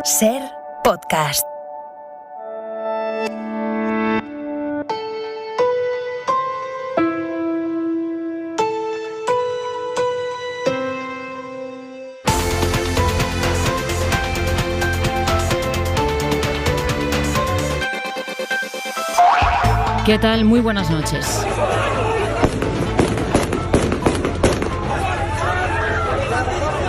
Ser podcast. ¿Qué tal? Muy buenas noches.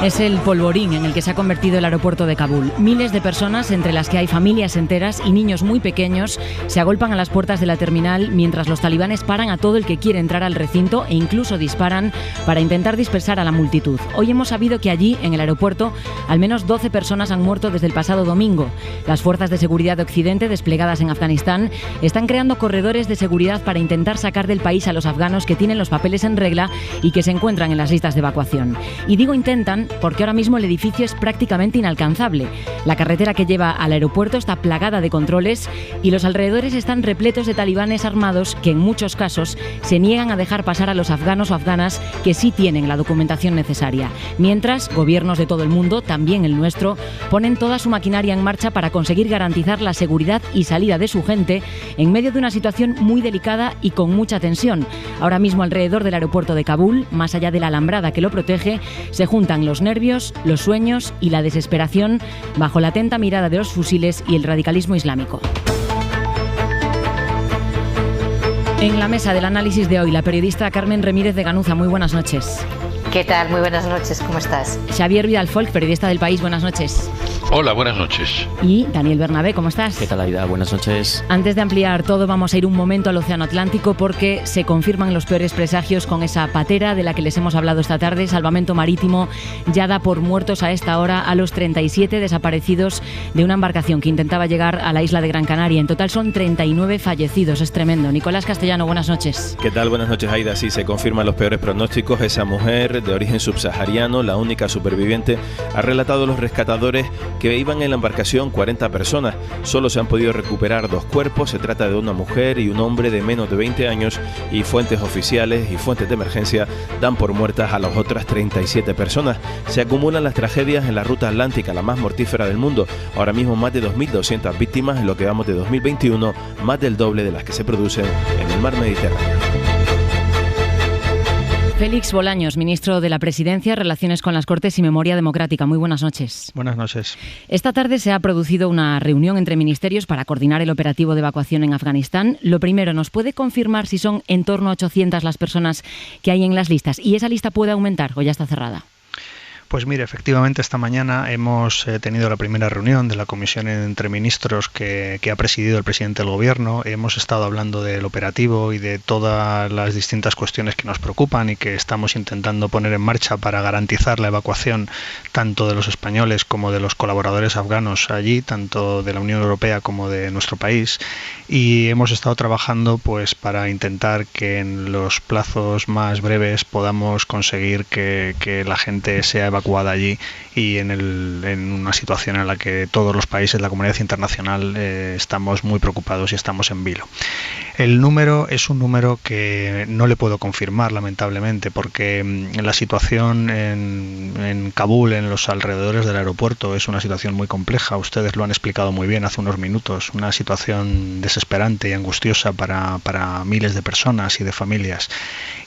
Es el polvorín en el que se ha convertido el aeropuerto de Kabul. Miles de personas, entre las que hay familias enteras y niños muy pequeños, se agolpan a las puertas de la terminal mientras los talibanes paran a todo el que quiere entrar al recinto e incluso disparan para intentar dispersar a la multitud. Hoy hemos sabido que allí, en el aeropuerto, al menos 12 personas han muerto desde el pasado domingo. Las fuerzas de seguridad de Occidente, desplegadas en Afganistán, están creando corredores de seguridad para intentar sacar del país a los afganos que tienen los papeles en regla y que se encuentran en las listas de evacuación. Y digo intentan porque ahora mismo el edificio es prácticamente inalcanzable. La carretera que lleva al aeropuerto está plagada de controles y los alrededores están repletos de talibanes armados que en muchos casos se niegan a dejar pasar a los afganos o afganas que sí tienen la documentación necesaria. Mientras, gobiernos de todo el mundo, también el nuestro, ponen toda su maquinaria en marcha para conseguir garantizar la seguridad y salida de su gente en medio de una situación muy delicada y con mucha tensión. Ahora mismo alrededor del aeropuerto de Kabul, más allá de la alambrada que lo protege, se juntan los nervios, los sueños y la desesperación bajo la atenta mirada de los fusiles y el radicalismo islámico. En la mesa del análisis de hoy, la periodista Carmen Remírez de Ganuza. Muy buenas noches. ¿Qué tal? Muy buenas noches, ¿cómo estás? Xavier Vidal-Folk, periodista del País. Buenas noches. Hola, buenas noches. Y Daniel Bernabé, ¿cómo estás? ¿Qué tal, Aida? Buenas noches. Antes de ampliar todo, vamos a ir un momento al Océano Atlántico porque se confirman los peores presagios con esa patera de la que les hemos hablado esta tarde. Salvamento Marítimo ya da por muertos a esta hora a los 37 desaparecidos de una embarcación que intentaba llegar a la isla de Gran Canaria. En total son 39 fallecidos. Es tremendo. Nicolás Castellano, buenas noches. ¿Qué tal? Buenas noches, Aida. Sí, se confirman los peores pronósticos. Esa mujer de origen subsahariano, la única superviviente, ha relatado a los rescatadores que iban en la embarcación 40 personas. Solo se han podido recuperar 2 cuerpos. Se trata de una mujer y un hombre de menos de 20 años y fuentes oficiales y fuentes de emergencia dan por muertas a las otras 37 personas. Se acumulan las tragedias en la ruta atlántica, la más mortífera del mundo. Ahora mismo más de 2.200 víctimas en lo que vamos de 2021, más del doble de las que se producen en el mar Mediterráneo. Félix Bolaños, ministro de la Presidencia, Relaciones con las Cortes y Memoria Democrática. Muy buenas noches. Buenas noches. Esta tarde se ha producido una reunión entre ministerios para coordinar el operativo de evacuación en Afganistán. Lo primero, ¿nos puede confirmar si son en torno a 800 las personas que hay en las listas? ¿Y esa lista puede aumentar o ya está cerrada? Pues mire, efectivamente esta mañana hemos tenido la primera reunión de la comisión entre ministros que ha presidido el presidente del gobierno. Hemos estado hablando del operativo y de todas las distintas cuestiones que nos preocupan y que estamos intentando poner en marcha para garantizar la evacuación tanto de los españoles como de los colaboradores afganos allí, tanto de la Unión Europea como de nuestro país. Y hemos estado trabajando pues para intentar que en los plazos más breves podamos conseguir que la gente sea evacuada allí y en una situación en la que todos los países, la comunidad internacional, estamos muy preocupados y estamos en vilo. El número es un número que no le puedo confirmar, lamentablemente, porque la situación en Kabul, en los alrededores del aeropuerto, es una situación muy compleja. Ustedes lo han explicado muy bien hace unos minutos. Una situación desesperante y angustiosa para miles de personas y de familias.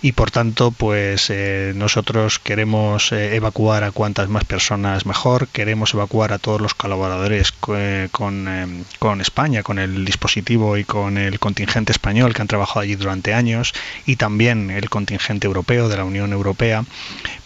Y por tanto, pues nosotros queremos evacuar a cuantas más personas mejor. Queremos evacuar a todos los colaboradores con España, con el dispositivo y con el contingente español que han trabajado allí durante años, y también el contingente europeo de la Unión Europea.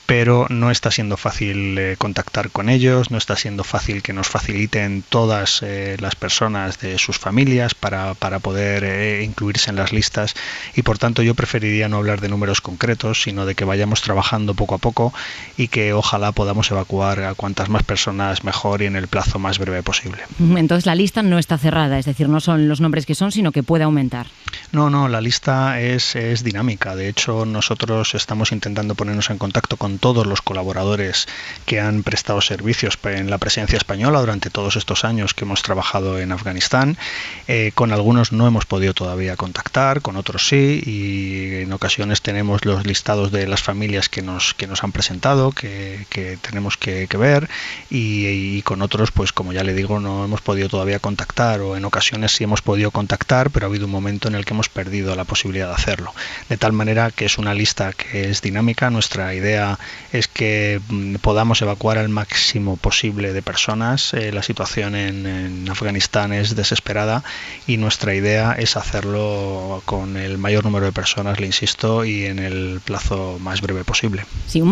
Pero no está siendo fácil contactar con ellos, no está siendo fácil que nos faciliten todas las personas de sus familias para poder incluirse en las listas, y por tanto yo preferiría no hablar de números concretos, sino de que vayamos trabajando poco a poco y que ojalá podamos evacuar a cuantas más personas mejor y en el plazo más breve posible. Entonces la lista no está cerrada, es decir, no son los nombres que son, sino que puede aumentar. No, la lista es dinámica. De hecho, nosotros estamos intentando ponernos en contacto con con todos los colaboradores que han prestado servicios en la presidencia española durante todos estos años que hemos trabajado en Afganistán. Con algunos no hemos podido todavía contactar, con otros sí, y en ocasiones tenemos los listados de las familias que nos han presentado, que tenemos que ver, y con otros, pues como ya le digo, no hemos podido todavía contactar, o en ocasiones sí hemos podido contactar, pero ha habido un momento en el que hemos perdido la posibilidad de hacerlo. De tal manera que es una lista que es dinámica. Nuestra idea es que podamos evacuar al máximo posible de personas. La situación en Afganistán es desesperada y nuestra idea es hacerlo con el mayor número de personas, le insisto, y en el plazo más breve posible. Sí, un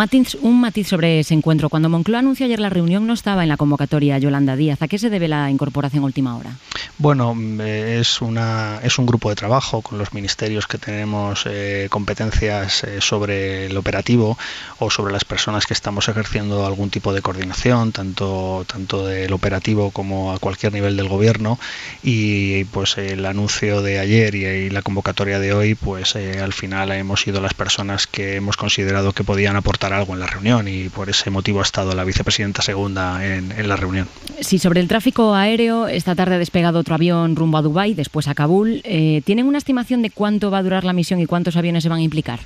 matiz sobre ese encuentro. Cuando Moncloa anunció ayer la reunión no estaba en la convocatoria Yolanda Díaz. ¿A qué se debe la incorporación a última hora? Bueno, es un grupo de trabajo con los ministerios que tenemos competencias sobre el operativo o sobre las personas que estamos ejerciendo algún tipo de coordinación, tanto del operativo como a cualquier nivel del gobierno, y pues el anuncio de ayer y la convocatoria de hoy, pues al final hemos sido las personas que hemos considerado que podían aportar algo en la reunión, y por ese motivo ha estado la vicepresidenta segunda en la reunión. Sí, sobre el tráfico aéreo, esta tarde ha despegado otro avión rumbo a Dubái, después a Kabul. ¿Tienen una estimación de cuánto va a durar la misión y cuántos aviones se van a implicar?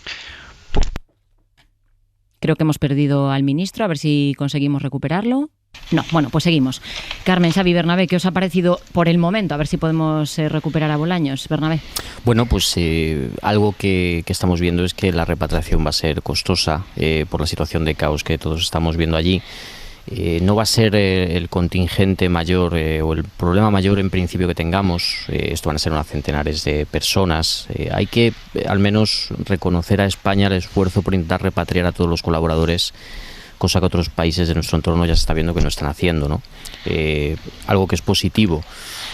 Creo que hemos perdido al ministro, a ver si conseguimos recuperarlo. No, bueno, pues seguimos. Carmen, Xavi, Bernabé, ¿qué os ha parecido por el momento? A ver si podemos recuperar a Bolaños. Bernabé. Bueno, pues algo que estamos viendo es que la repatriación va a ser costosa por la situación de caos que todos estamos viendo allí. No va a ser el contingente mayor o el problema mayor en principio que tengamos. Esto van a ser unas centenares de personas. Hay que al menos reconocer a España el esfuerzo por intentar repatriar a todos los colaboradores, cosa que otros países de nuestro entorno ya se está viendo que no están haciendo, ¿no? Algo que es positivo.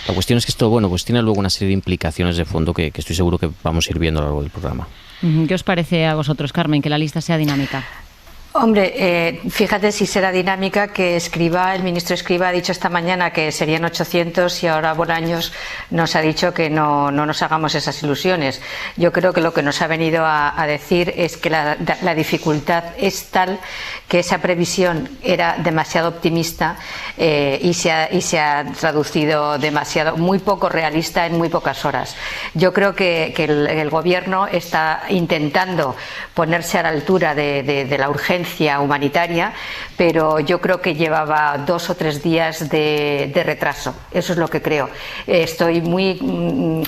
La cuestión es que esto, bueno, pues tiene luego una serie de implicaciones de fondo que estoy seguro que vamos a ir viendo a lo largo del programa. ¿Qué os parece a vosotros, Carmen, que la lista sea dinámica? Hombre, fíjate si será dinámica que el ministro Escrivá ha dicho esta mañana que serían 800 y ahora Bolaños nos ha dicho que no nos hagamos esas ilusiones. Yo creo que lo que nos ha venido a decir es que la dificultad es tal que esa previsión era demasiado optimista y se ha traducido muy poco realista en muy pocas horas. Yo creo que el gobierno está intentando ponerse a la altura de la urgencia humanitaria, pero yo creo que llevaba 2 o 3 días de retraso. Eso es lo que creo. Estoy muy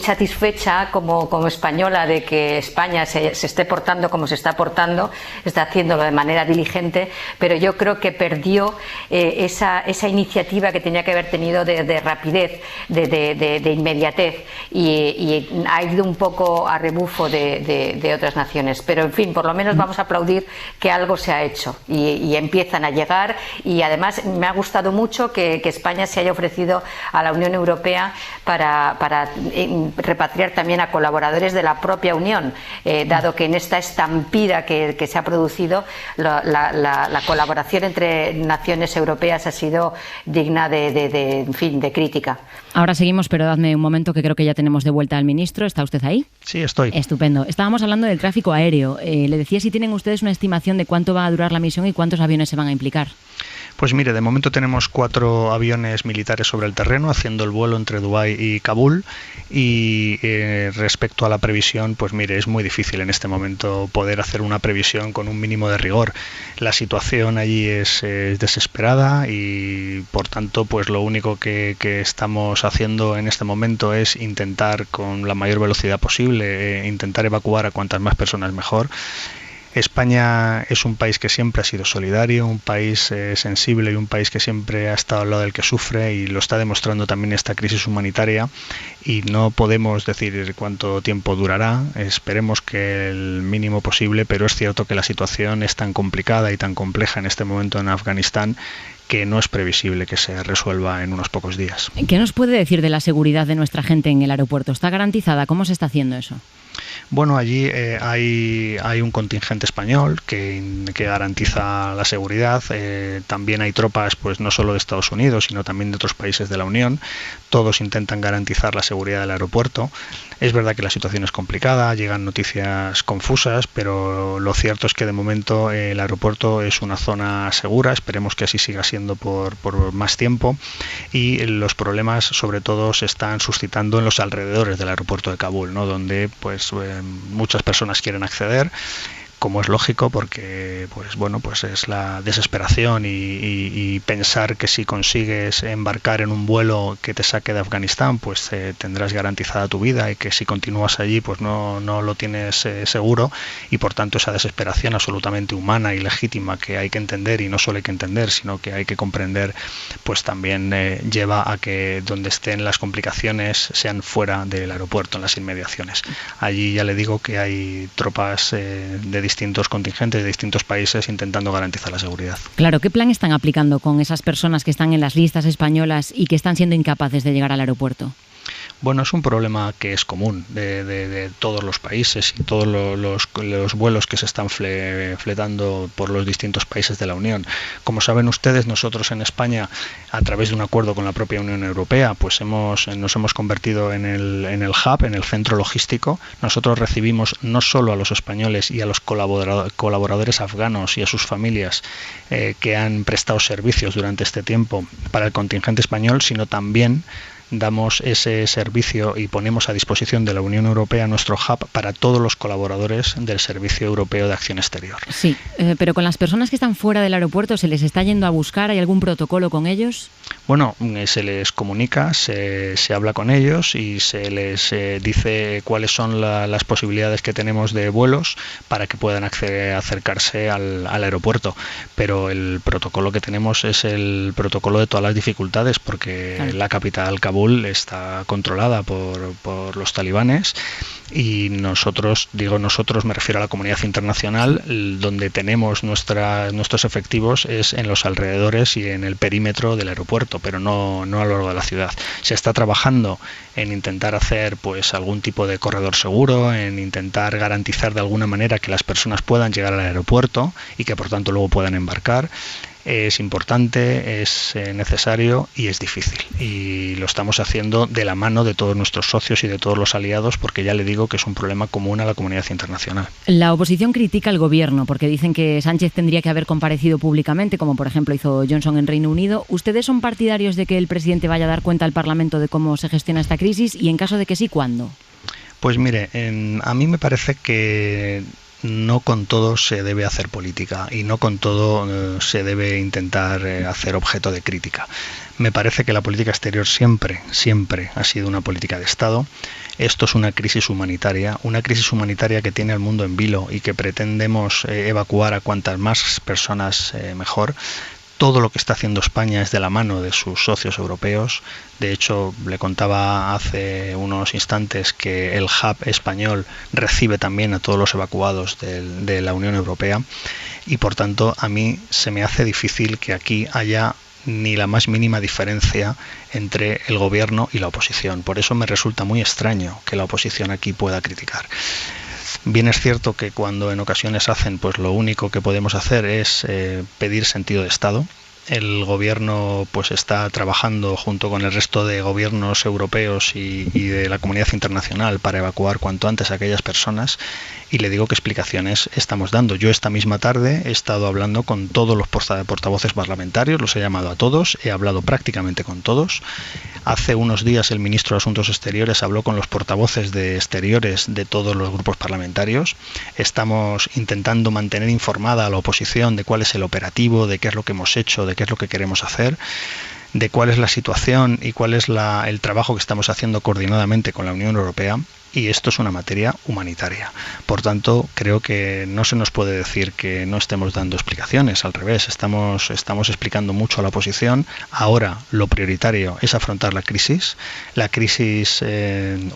satisfecha como española de que España se esté portando como se está portando, está haciéndolo de manera diligente, pero yo creo que perdió esa iniciativa que tenía que haber tenido de rapidez, de inmediatez, y ha ido un poco a rebufo de otras naciones. Pero en fin, por lo menos vamos a aplaudir que algo se ha hecho y empiezan a llegar, y además me ha gustado mucho que España se haya ofrecido a la Unión Europea para repatriar también a colaboradores de la propia Unión, dado que en esta estampida que se ha producido la colaboración entre naciones europeas ha sido digna de crítica. Ahora seguimos, pero dadme un momento que creo que ya tenemos de vuelta al ministro. ¿Está usted ahí? Sí, estoy. Estupendo. Estábamos hablando del tráfico aéreo. Le decía si tienen ustedes una estimación de cuánto va a durar la misión y cuántos aviones se van a implicar. Pues mire, de momento tenemos 4 aviones militares sobre el terreno haciendo el vuelo entre Dubái y Kabul, y respecto a la previsión, pues mire, es muy difícil en este momento poder hacer una previsión con un mínimo de rigor. La situación allí es desesperada y por tanto pues lo único que estamos haciendo en este momento es intentar con la mayor velocidad posible intentar evacuar a cuantas más personas mejor. España es un país que siempre ha sido solidario, un país sensible y un país que siempre ha estado al lado del que sufre, y lo está demostrando también esta crisis humanitaria, y no podemos decir cuánto tiempo durará. Esperemos que el mínimo posible, pero es cierto que la situación es tan complicada y tan compleja en este momento en Afganistán que no es previsible que se resuelva en unos pocos días. ¿Qué nos puede decir de la seguridad de nuestra gente en el aeropuerto? ¿Está garantizada? ¿Cómo se está haciendo eso? Bueno, allí hay un contingente español que garantiza la seguridad. También hay tropas, pues no solo de Estados Unidos, sino también de otros países de la Unión. Todos intentan garantizar la seguridad del aeropuerto. Es verdad que la situación es complicada, llegan noticias confusas, pero lo cierto es que de momento el aeropuerto es una zona segura. Esperemos que así siga siendo por más tiempo. Y los problemas, sobre todo, se están suscitando en los alrededores del aeropuerto de Kabul, ¿no? Donde pues muchas personas quieren acceder, como es lógico, porque pues es la desesperación y pensar que si consigues embarcar en un vuelo que te saque de Afganistán, pues tendrás garantizada tu vida, y que si continúas allí pues no lo tienes seguro, y por tanto esa desesperación absolutamente humana y legítima que hay que entender, y no solo hay que entender, sino que hay que comprender, pues también lleva a que donde estén las complicaciones sean fuera del aeropuerto, en las inmediaciones. Allí ya le digo que hay tropas de distintos contingentes de distintos países intentando garantizar la seguridad. Claro, ¿qué plan están aplicando con esas personas que están en las listas españolas y que están siendo incapaces de llegar al aeropuerto? Bueno, es un problema que es común de todos los países y todos los vuelos que se están fletando por los distintos países de la Unión. Como saben ustedes, nosotros en España, a través de un acuerdo con la propia Unión Europea, pues nos hemos convertido en el hub, en el centro logístico. Nosotros recibimos no solo a los españoles y a los colaboradores afganos y a sus familias que han prestado servicios durante este tiempo para el contingente español, sino también damos ese servicio y ponemos a disposición de la Unión Europea nuestro hub para todos los colaboradores del Servicio Europeo de Acción Exterior. Sí, pero con las personas que están fuera del aeropuerto, ¿se les está yendo a buscar? ¿Hay algún protocolo con ellos? Bueno, se les comunica, se habla con ellos y se les dice cuáles son las posibilidades que tenemos de vuelos para que puedan acercarse al aeropuerto. Pero el protocolo que tenemos es el protocolo de todas las dificultades, porque claro, la capital, Kabul, está controlada por los talibanes, y nosotros, digo nosotros, me refiero a la comunidad internacional, donde tenemos nuestros efectivos es en los alrededores y en el perímetro del aeropuerto, pero no a lo largo de la ciudad. Se está trabajando en intentar hacer pues algún tipo de corredor seguro, en intentar garantizar de alguna manera que las personas puedan llegar al aeropuerto y que por tanto luego puedan embarcar. Es importante, es necesario y es difícil. Y lo estamos haciendo de la mano de todos nuestros socios y de todos los aliados, porque ya le digo que es un problema común a la comunidad internacional. La oposición critica al gobierno porque dicen que Sánchez tendría que haber comparecido públicamente, como por ejemplo hizo Johnson en Reino Unido. ¿Ustedes son partidarios de que el presidente vaya a dar cuenta al Parlamento de cómo se gestiona esta crisis? Y en caso de que sí, ¿cuándo? Pues mire, a mí me parece que no con todo se debe hacer política y no con todo se debe intentar hacer objeto de crítica. Me parece que la política exterior siempre ha sido una política de Estado. Esto es una crisis humanitaria que tiene al mundo en vilo y que pretendemos evacuar a cuantas más personas mejor. Todo lo que está haciendo España es de la mano de sus socios europeos. De hecho, le contaba hace unos instantes que el hub español recibe también a todos los evacuados de la Unión Europea, y por tanto a mí se me hace difícil que aquí haya ni la más mínima diferencia entre el gobierno y la oposición. Por eso me resulta muy extraño que la oposición aquí pueda criticar. Bien es cierto que cuando en ocasiones hacen, pues lo único que podemos hacer es pedir sentido de Estado. El gobierno pues está trabajando junto con el resto de gobiernos europeos y de la comunidad internacional para evacuar cuanto antes a aquellas personas, y le digo qué explicaciones estamos dando. Yo esta misma tarde he estado hablando con todos los portavoces parlamentarios, los he llamado a todos, he hablado prácticamente con todos. Hace unos días el ministro de Asuntos Exteriores habló con los portavoces de Exteriores de todos los grupos parlamentarios. Estamos intentando mantener informada a la oposición de cuál es el operativo, de qué es lo que hemos hecho, de qué es lo que queremos hacer, de cuál es la situación y cuál es el trabajo que estamos haciendo coordinadamente con la Unión Europea. Y esto es una materia humanitaria. Por tanto, creo que no se nos puede decir que no estemos dando explicaciones. Al revés, estamos explicando mucho a la oposición. Ahora lo prioritario es afrontar la crisis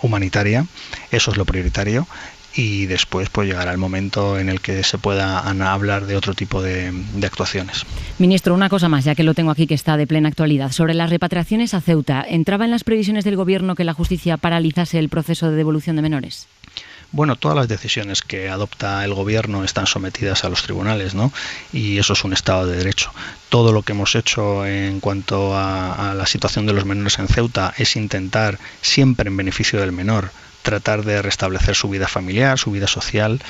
humanitaria. Eso es lo prioritario. Y después pues llegará el momento en el que se pueda hablar de otro tipo de actuaciones. Ministro, una cosa más, ya que lo tengo aquí que está de plena actualidad. Sobre las repatriaciones a Ceuta, ¿entraba en las previsiones del Gobierno que la justicia paralizase el proceso de devolución de menores? Bueno, todas las decisiones que adopta el gobierno están sometidas a los tribunales, ¿no? Y eso es un Estado de Derecho. Todo lo que hemos hecho en cuanto a la situación de los menores en Ceuta es intentar, siempre en beneficio del menor, tratar de restablecer su vida familiar, su vida social.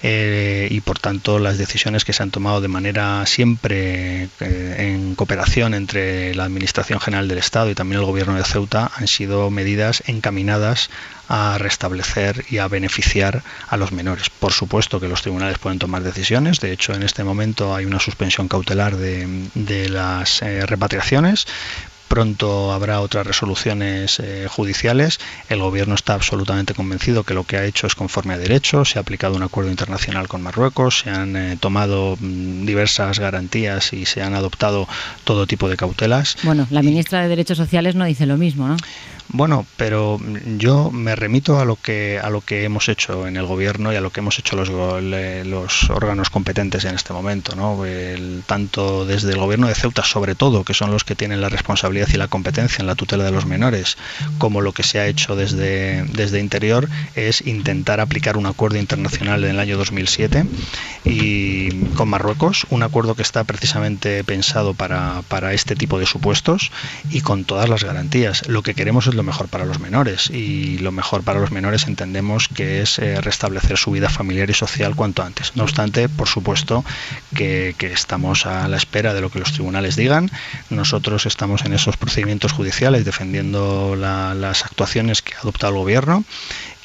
Y por tanto las decisiones que se han tomado de manera siempre en cooperación entre la Administración General del Estado y también el Gobierno de Ceuta han sido medidas encaminadas a restablecer y a beneficiar a los menores. Por supuesto que los tribunales pueden tomar decisiones, de hecho en este momento hay una suspensión cautelar de las repatriaciones. Pronto habrá otras resoluciones judiciales. El gobierno está absolutamente convencido que lo que ha hecho es conforme a derecho. Se ha aplicado un acuerdo internacional con Marruecos, se han tomado diversas garantías y se han adoptado todo tipo de cautelas. Bueno, la ministra de Derechos Sociales no dice lo mismo, ¿no? Bueno, pero yo me remito a lo que hemos hecho en el gobierno y a lo que hemos hecho los órganos competentes en este momento, ¿no? Tanto desde el gobierno de Ceuta, sobre todo, que son los que tienen la responsabilidad y la competencia en la tutela de los menores, como lo que se ha hecho desde Interior, es intentar aplicar un acuerdo internacional en el año 2007 y con Marruecos, un acuerdo que está precisamente pensado para este tipo de supuestos y con todas las garantías. Lo que queremos es lo mejor para los menores, y lo mejor para los menores entendemos que es restablecer su vida familiar y social cuanto antes. No obstante, por supuesto que estamos a la espera de lo que los tribunales digan. Nosotros estamos en esos procedimientos judiciales defendiendo las actuaciones que ha adoptado el gobierno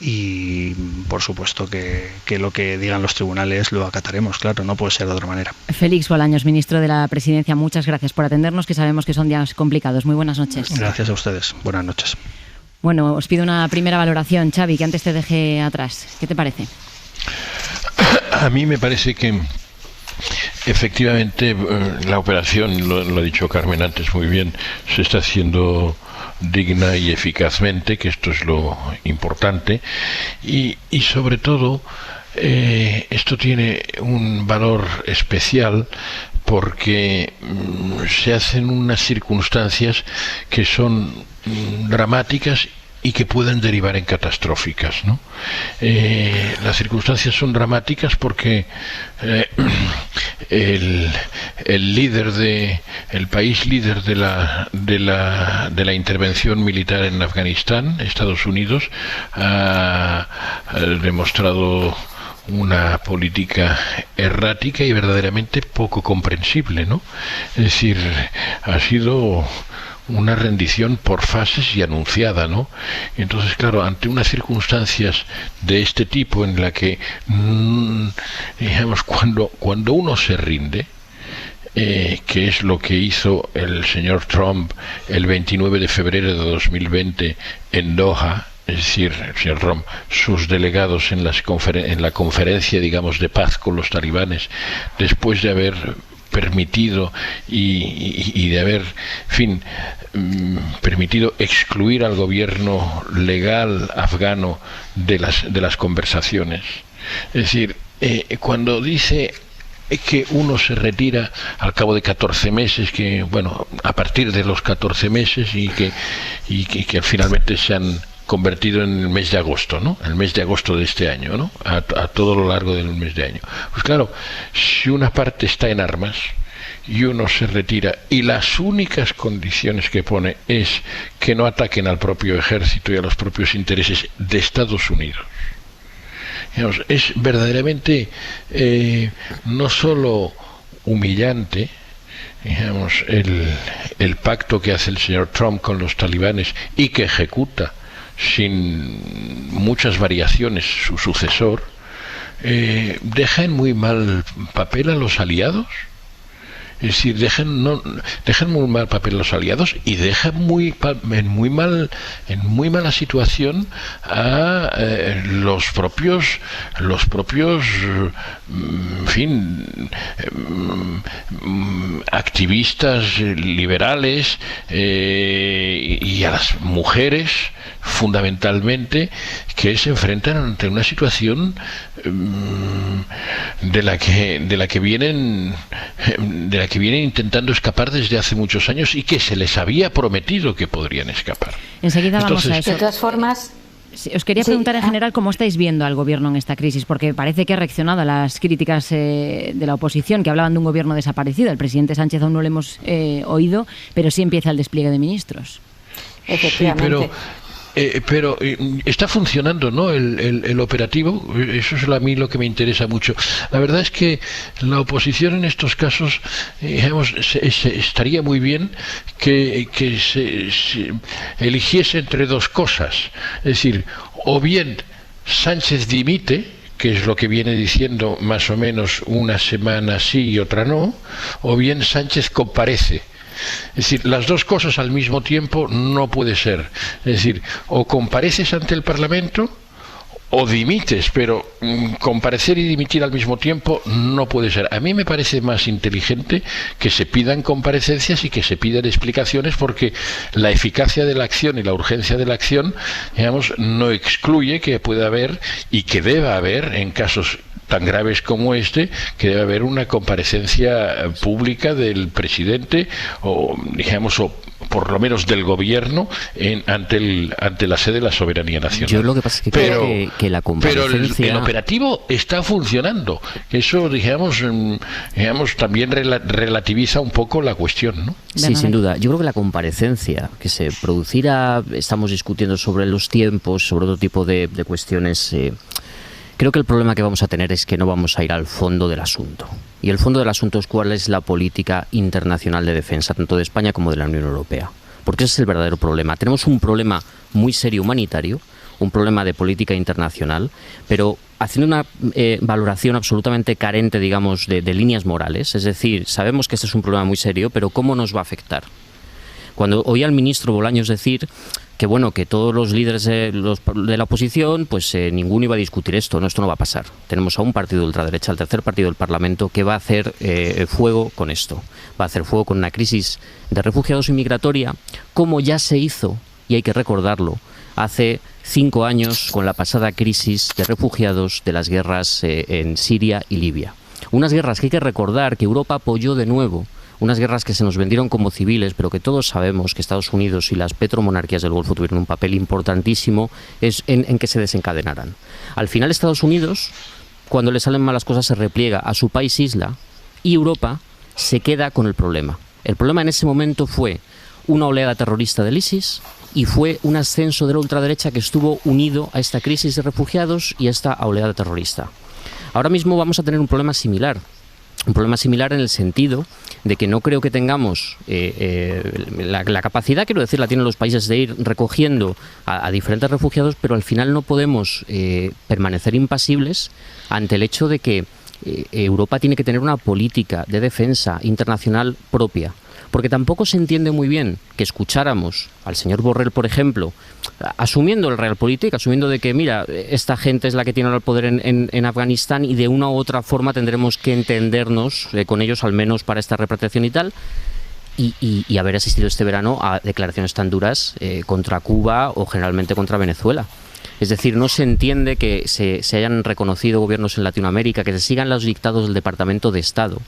y por supuesto que lo que digan los tribunales lo acataremos, claro, no puede ser de otra manera. Félix Bolaños, ministro de la Presidencia, muchas gracias por atendernos, que sabemos que son días complicados. Muy buenas noches. Gracias a ustedes, buenas noches. Bueno, os pido una primera valoración, Xavi, que antes te deje atrás. ¿Qué te parece? A mí me parece que efectivamente la operación, lo ha dicho Carmen antes muy bien, se está haciendo digna y eficazmente, que esto es lo importante, y sobre todo esto tiene un valor especial porque se hacen unas circunstancias que son dramáticas y que pueden derivar en catastróficas, ¿no? Las circunstancias son dramáticas porque el país líder de la intervención militar en Afganistán, Estados Unidos, ha demostrado una política errática y verdaderamente poco comprensible, ¿no? Es decir, ha sido una rendición por fases y anunciada, ¿no? Entonces, claro, ante unas circunstancias de este tipo en la que, digamos, cuando uno se rinde, que es lo que hizo el señor Trump el 29 de febrero de 2020 en Doha, es decir, el señor Trump, sus delegados en la conferencia, digamos, de paz con los talibanes, después de haber permitido y de haber, en fin, permitido excluir al gobierno legal afgano de las conversaciones. Es decir, cuando dice que uno se retira al cabo de 14 meses, que bueno, a partir de los 14 meses y que finalmente se han convertido en el mes de agosto, ¿no? El mes de agosto de este año, ¿no? A todo lo largo del mes de año. Pues claro, si una parte está en armas y uno se retira y las únicas condiciones que pone es que no ataquen al propio ejército y a los propios intereses de Estados Unidos, digamos, es verdaderamente no solo humillante, digamos, el pacto que hace el señor Trump con los talibanes y que ejecuta sin muchas variaciones su sucesor, deja en muy mal papel a los aliados. Es decir, dejan muy mal papel a los aliados y dejan en muy mala situación a los propios en fin, activistas liberales y a las mujeres fundamentalmente, que se enfrentan ante una situación de la que vienen intentando escapar desde hace muchos años y que se les había prometido que podrían escapar. Enseguida vamos a eso. De todas formas, Sí, os quería preguntar en general cómo estáis viendo al gobierno en esta crisis, porque parece que ha reaccionado a las críticas de la oposición, que hablaban de un gobierno desaparecido. El presidente Sánchez aún no lo hemos oído, pero sí empieza el despliegue de ministros. Efectivamente. Sí, pero está funcionando, ¿no? El operativo. Eso es a mí lo que me interesa mucho. La verdad es que la oposición en estos casos, estaría muy bien que se eligiese entre dos cosas. Es decir, o bien Sánchez dimite, que es lo que viene diciendo más o menos una semana sí y otra no, o bien Sánchez comparece. Es decir, las dos cosas al mismo tiempo no puede ser. Es decir, o compareces ante el Parlamento o dimites, pero comparecer y dimitir al mismo tiempo no puede ser. A mí me parece más inteligente que se pidan comparecencias y que se pidan explicaciones, porque la eficacia de la acción y la urgencia de la acción, digamos, no excluye que pueda haber y que deba haber, en casos tan graves como este, que debe haber una comparecencia pública del presidente, o digamos, o por lo menos del gobierno ante la sede de la soberanía nacional. Yo lo que pasa es que creo que la comparecencia... Pero el operativo está funcionando. Eso, digamos también relativiza un poco la cuestión, ¿no? Sí, sin duda. Yo creo que la comparecencia que se producirá, estamos discutiendo sobre los tiempos, sobre otro tipo de cuestiones... Creo que el problema que vamos a tener es que no vamos a ir al fondo del asunto. Y el fondo del asunto es cuál es la política internacional de defensa, tanto de España como de la Unión Europea. Porque ese es el verdadero problema. Tenemos un problema muy serio humanitario, un problema de política internacional, pero haciendo una valoración absolutamente carente, digamos, de líneas morales. Es decir, sabemos que este es un problema muy serio, pero ¿cómo nos va a afectar? Cuando oí al ministro Bolaños decir que bueno, que todos los líderes de la oposición, pues ninguno iba a discutir esto, no, esto no va a pasar. Tenemos a un partido de ultraderecha, el tercer partido del Parlamento, que va a hacer fuego con esto. Va a hacer fuego con una crisis de refugiados y migratoria, como ya se hizo, y hay que recordarlo, hace 5 años con la pasada crisis de refugiados de las guerras en Siria y Libia. Unas guerras que hay que recordar que Europa apoyó de nuevo, unas guerras que se nos vendieron como civiles, pero que todos sabemos que Estados Unidos y las petromonarquías del Golfo tuvieron un papel importantísimo en que se desencadenaran. Al final Estados Unidos, cuando le salen malas cosas, se repliega a su país isla y Europa se queda con el problema. El problema en ese momento fue una oleada terrorista del ISIS y fue un ascenso de la ultraderecha que estuvo unido a esta crisis de refugiados y a esta oleada terrorista. Ahora mismo vamos a tener un problema similar. Un problema similar en el sentido de que no creo que tengamos la capacidad, quiero decir, la tienen los países de ir recogiendo a diferentes refugiados, pero al final no podemos permanecer impasibles ante el hecho de que Europa tiene que tener una política de defensa internacional propia. Porque tampoco se entiende muy bien que escucháramos al señor Borrell, por ejemplo, asumiendo el realpolitik, asumiendo de que, mira, esta gente es la que tiene el poder en Afganistán y de una u otra forma tendremos que entendernos con ellos, al menos para esta repatriación y tal, y haber asistido este verano a declaraciones tan duras contra Cuba o generalmente contra Venezuela. Es decir, no se entiende que se hayan reconocido gobiernos en Latinoamérica, que se sigan los dictados del Departamento de Estado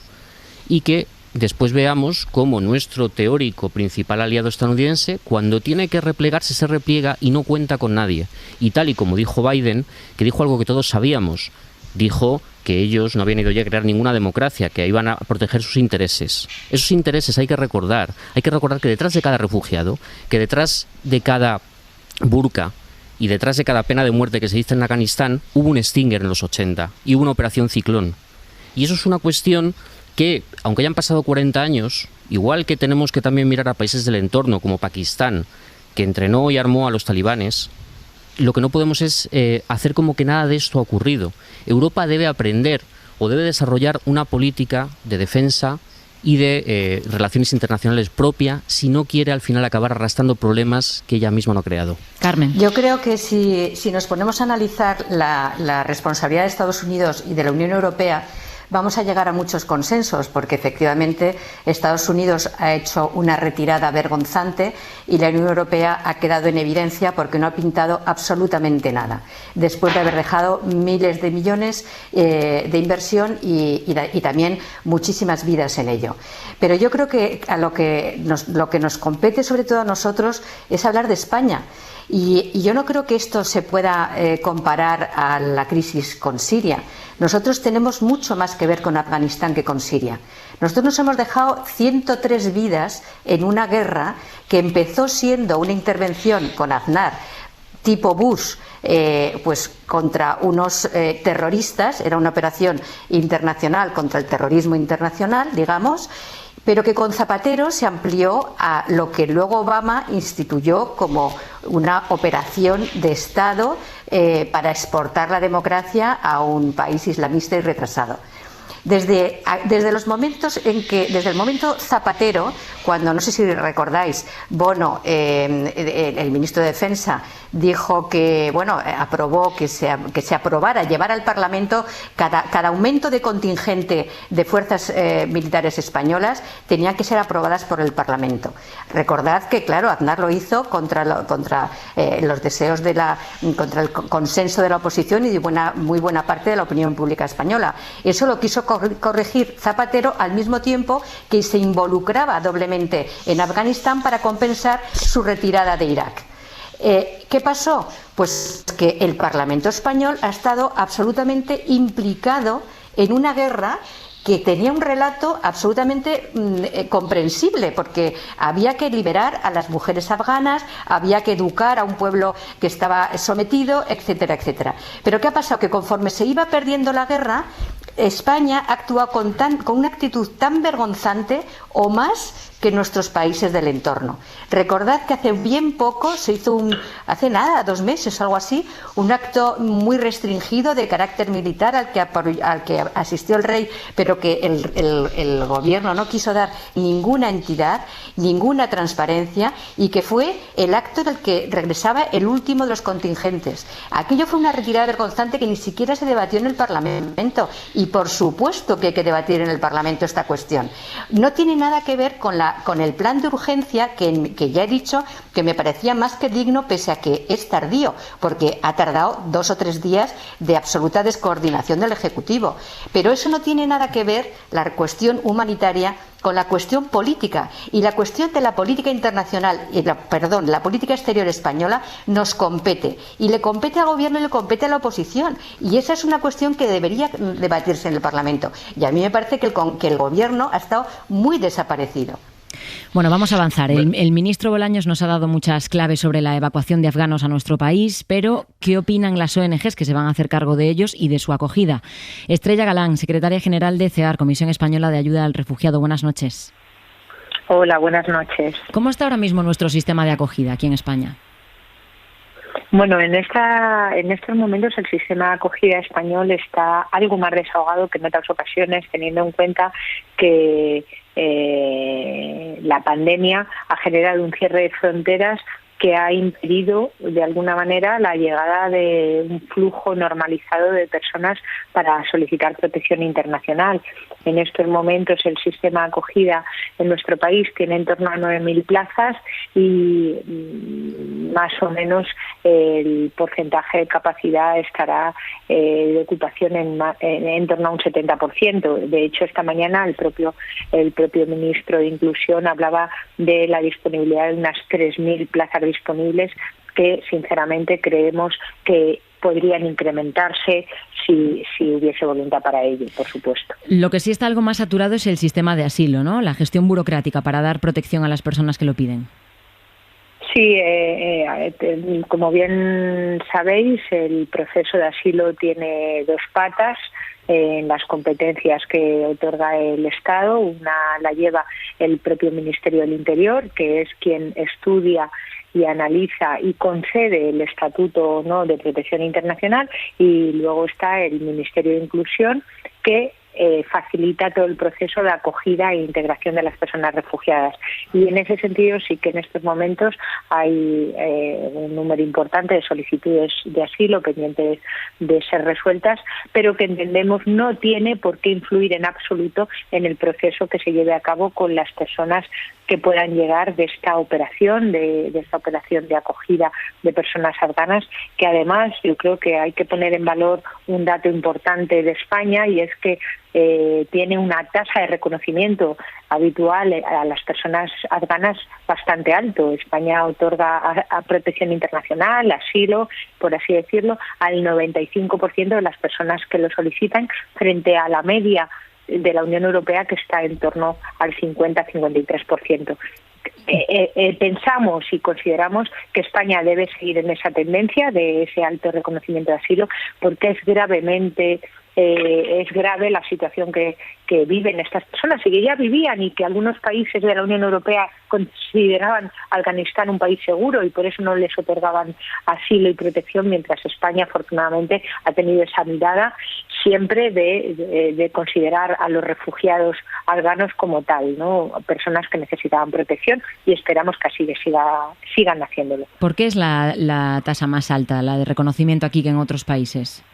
y que después veamos cómo nuestro teórico principal aliado estadounidense, cuando tiene que replegarse, se repliega y no cuenta con nadie. Y tal y como dijo Biden, que dijo algo que todos sabíamos, dijo que ellos no habían ido ya a crear ninguna democracia, que iban a proteger sus intereses. Esos intereses hay que recordar que detrás de cada refugiado, que detrás de cada burka y detrás de cada pena de muerte que se dice en Afganistán, hubo un Stinger en los 80 y hubo una operación Ciclón. Y eso es una cuestión que, aunque hayan pasado 40 años, igual que tenemos que también mirar a países del entorno, como Pakistán, que entrenó y armó a los talibanes, lo que no podemos es hacer como que nada de esto ha ocurrido. Europa debe aprender o debe desarrollar una política de defensa y de relaciones internacionales propia si no quiere al final acabar arrastrando problemas que ella misma no ha creado. Carmen. Yo creo que si nos ponemos a analizar la responsabilidad de Estados Unidos y de la Unión Europea, vamos a llegar a muchos consensos, porque efectivamente Estados Unidos ha hecho una retirada vergonzante y la Unión Europea ha quedado en evidencia porque no ha pintado absolutamente nada, después de haber dejado miles de millones de inversión y también muchísimas vidas en ello. Pero yo creo que lo que nos compete sobre todo a nosotros es hablar de España. Y yo no creo que esto se pueda comparar a la crisis con Siria. Nosotros tenemos mucho más que ver con Afganistán que con Siria. Nosotros nos hemos dejado 103 vidas en una guerra que empezó siendo una intervención con Aznar tipo Bush, pues contra unos terroristas, era una operación internacional contra el terrorismo internacional, digamos, pero que con Zapatero se amplió a lo que luego Obama instituyó como una operación de Estado para exportar la democracia a un país islamista y retrasado. Desde el momento Zapatero, cuando, no sé si recordáis, Bono, el ministro de Defensa, dijo que, aprobó que se aprobara, llevar al Parlamento cada aumento de contingente de fuerzas militares españolas tenía que ser aprobadas por el Parlamento. Recordad que, claro, Aznar lo hizo contra los deseos contra el consenso de la oposición y de muy buena parte de la opinión pública española. Eso lo quiso corregir Zapatero al mismo tiempo que se involucraba doblemente en Afganistán para compensar su retirada de Irak. ¿Qué pasó? Pues que el Parlamento español ha estado absolutamente implicado en una guerra que tenía un relato absolutamente comprensible, porque había que liberar a las mujeres afganas, había que educar a un pueblo que estaba sometido, etcétera, etcétera. Pero ¿qué ha pasado? Que conforme se iba perdiendo la guerra, España actúa con una actitud tan vergonzante o más que nuestros países del entorno. Recordad que hace bien poco se hizo hace nada, 2 meses o algo así, un acto muy restringido de carácter militar al que asistió el rey, pero que el gobierno no quiso dar ninguna entidad, ninguna transparencia, y que fue el acto en el que regresaba el último de los contingentes. Aquello fue una retirada vergonzante que ni siquiera se debatió en el Parlamento, y por supuesto que hay que debatir en el Parlamento esta cuestión. No tiene nada que ver con el plan de urgencia que ya he dicho que me parecía más que digno, pese a que es tardío, porque ha tardado 2 o 3 días de absoluta descoordinación del Ejecutivo. Pero eso no tiene nada que ver, la cuestión humanitaria, con la cuestión política, y la cuestión de la política internacional, la política exterior española nos compete, y le compete al gobierno y le compete a la oposición, y esa es una cuestión que debería debatirse en el Parlamento, y a mí me parece que el gobierno ha estado muy desaparecido. Bueno, vamos a avanzar. El ministro Bolaños nos ha dado muchas claves sobre la evacuación de afganos a nuestro país, pero ¿qué opinan las ONGs que se van a hacer cargo de ellos y de su acogida? Estrella Galán, secretaria general de CEAR, Comisión Española de Ayuda al Refugiado. Buenas noches. Hola, buenas noches. ¿Cómo está ahora mismo nuestro sistema de acogida aquí en España? Bueno, en estos momentos el sistema de acogida español está algo más desahogado que en otras ocasiones, teniendo en cuenta que la pandemia ha generado un cierre de fronteras que ha impedido de alguna manera la llegada de un flujo normalizado de personas para solicitar protección internacional. En estos momentos el sistema de acogida en nuestro país tiene en torno a 9.000 plazas y más o menos el porcentaje de capacidad estará de ocupación en torno a un 70%. De hecho, esta mañana el propio ministro de Inclusión hablaba de la disponibilidad de unas 3.000 plazas disponibles que sinceramente creemos que podrían incrementarse si hubiese voluntad para ello, por supuesto. Lo que sí está algo más saturado es el sistema de asilo, ¿no? La gestión burocrática para dar protección a las personas que lo piden. Sí, como bien sabéis, el proceso de asilo tiene 2 patas en las competencias que otorga el Estado. Una la lleva el propio Ministerio del Interior, que es quien estudia y analiza y concede el estatuto, ¿no?, de protección internacional, y luego está el Ministerio de Inclusión, que facilita todo el proceso de acogida e integración de las personas refugiadas. Y en ese sentido sí que en estos momentos hay un número importante de solicitudes de asilo pendientes de ser resueltas, pero que entendemos no tiene por qué influir en absoluto en el proceso que se lleve a cabo con las personas que puedan llegar de esta operación, de esta operación de acogida de personas afganas, que además yo creo que hay que poner en valor un dato importante de España, y es que tiene una tasa de reconocimiento habitual a las personas afganas bastante alto. España otorga a protección internacional, asilo, por así decirlo, al 95% de las personas que lo solicitan, frente a la media de la Unión Europea, que está en torno al 50-53%. Pensamos y consideramos que España debe seguir en esa tendencia de ese alto reconocimiento de asilo, porque es grave la situación que viven estas personas y que ya vivían, y que algunos países de la Unión Europea consideraban Afganistán un país seguro y por eso no les otorgaban asilo y protección, mientras España afortunadamente ha tenido esa mirada siempre de considerar a los refugiados afganos como tal, ¿no? Personas que necesitaban protección, y esperamos que así sigan haciéndolo. ¿Por qué es la tasa más alta, la de reconocimiento aquí, que en otros países?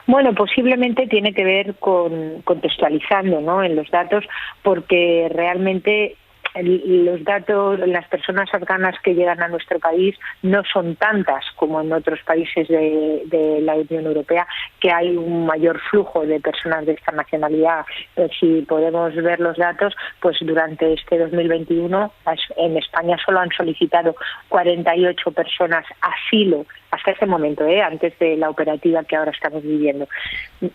Bueno, posiblemente tiene que ver con contextualizando, ¿no?, en los datos, porque realmente los datos, las personas afganas que llegan a nuestro país no son tantas como en otros países de la Unión Europea, que hay un mayor flujo de personas de esta nacionalidad. Si podemos ver los datos, pues durante este 2021 en España solo han solicitado 48 personas asilo hasta este momento, antes de la operativa que ahora estamos viviendo.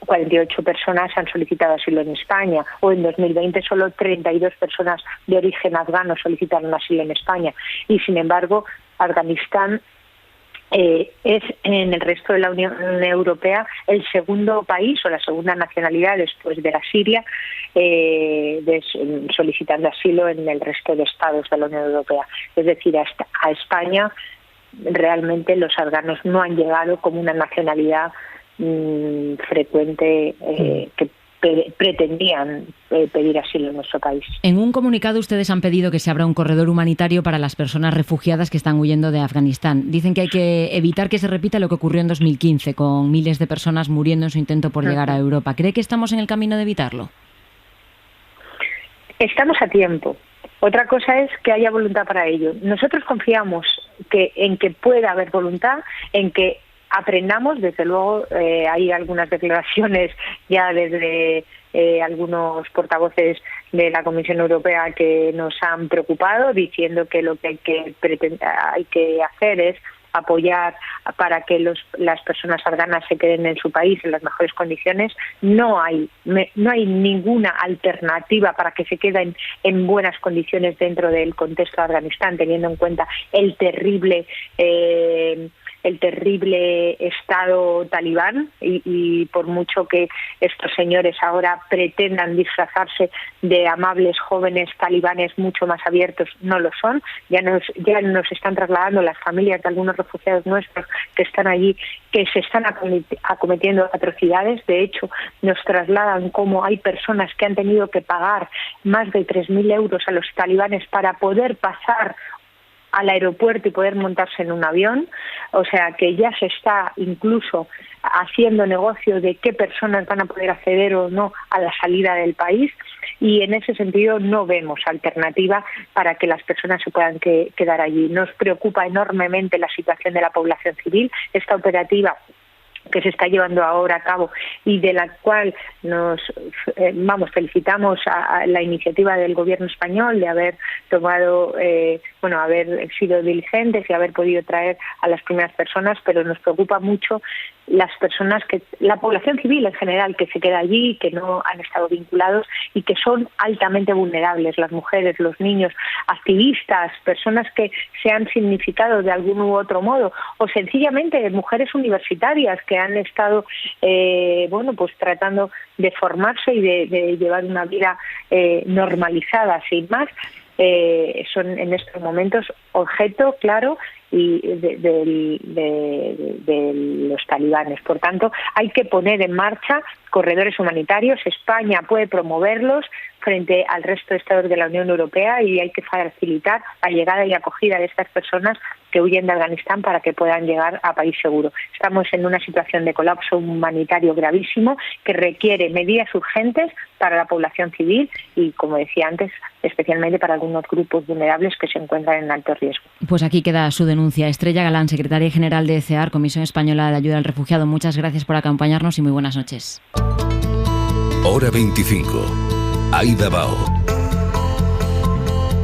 48 personas han solicitado asilo en España, o en 2020 solo 32 personas de origen afgano solicitaron asilo en España. Y sin embargo, Afganistán es en el resto de la Unión Europea el segundo país o la segunda nacionalidad después de la Siria solicitando asilo en el resto de estados de la Unión Europea. Es decir, a España realmente los afganos no han llegado como una nacionalidad frecuente que pretendían pedir asilo en nuestro país. En un comunicado ustedes han pedido que se abra un corredor humanitario para las personas refugiadas que están huyendo de Afganistán. Dicen que hay que evitar que se repita lo que ocurrió en 2015, con miles de personas muriendo en su intento por llegar a Europa. ¿Cree que estamos en el camino de evitarlo? Estamos a tiempo. Otra cosa es que haya voluntad para ello. Nosotros confiamos en que pueda haber voluntad, en que aprendamos. Desde luego hay algunas declaraciones ya desde algunos portavoces de la Comisión Europea que nos han preocupado, diciendo que lo que hay que hacer es apoyar para que las personas afganas se queden en su país en las mejores condiciones. No hay ninguna alternativa para que se queden en buenas condiciones dentro del contexto de Afganistán, teniendo en cuenta el terrible Estado talibán, y por mucho que estos señores ahora pretendan disfrazarse de amables jóvenes talibanes mucho más abiertos, no lo son. Ya nos están trasladando las familias de algunos refugiados nuestros que están allí, que se están acometiendo atrocidades. De hecho, nos trasladan cómo hay personas que han tenido que pagar más de 3.000 euros a los talibanes para poder pasar al aeropuerto y poder montarse en un avión. O sea que ya se está incluso haciendo negocio de qué personas van a poder acceder o no a la salida del país, y en ese sentido no vemos alternativa para que las personas se puedan quedar allí. Nos preocupa enormemente la situación de la población civil. Esta operativa que se está llevando ahora a cabo y de la cual felicitamos a la iniciativa del gobierno español de haber tomado, haber sido diligentes y haber podido traer a las primeras personas, pero nos preocupa mucho la población civil en general que se queda allí, que no han estado vinculados y que son altamente vulnerables, las mujeres, los niños, activistas, personas que se han significado de algún u otro modo, o sencillamente mujeres universitarias que han estado tratando de formarse y de llevar una vida normalizada sin más. Son en estos momentos objeto claro y de los talibanes. Por tanto, hay que poner en marcha corredores humanitarios. España puede promoverlos frente al resto de estados de la Unión Europea y hay que facilitar la llegada y acogida de estas personas que huyen de Afganistán para que puedan llegar a país seguro. Estamos en una situación de colapso humanitario gravísimo que requiere medidas urgentes para la población civil y, como decía antes, especialmente para algunos grupos vulnerables que se encuentran en alto riesgo. Pues aquí queda su denuncia. Estrella Galán, secretaria general de CEAR, Comisión Española de Ayuda al Refugiado. Muchas gracias por acompañarnos y muy buenas noches. Hora 25. Aida Bao.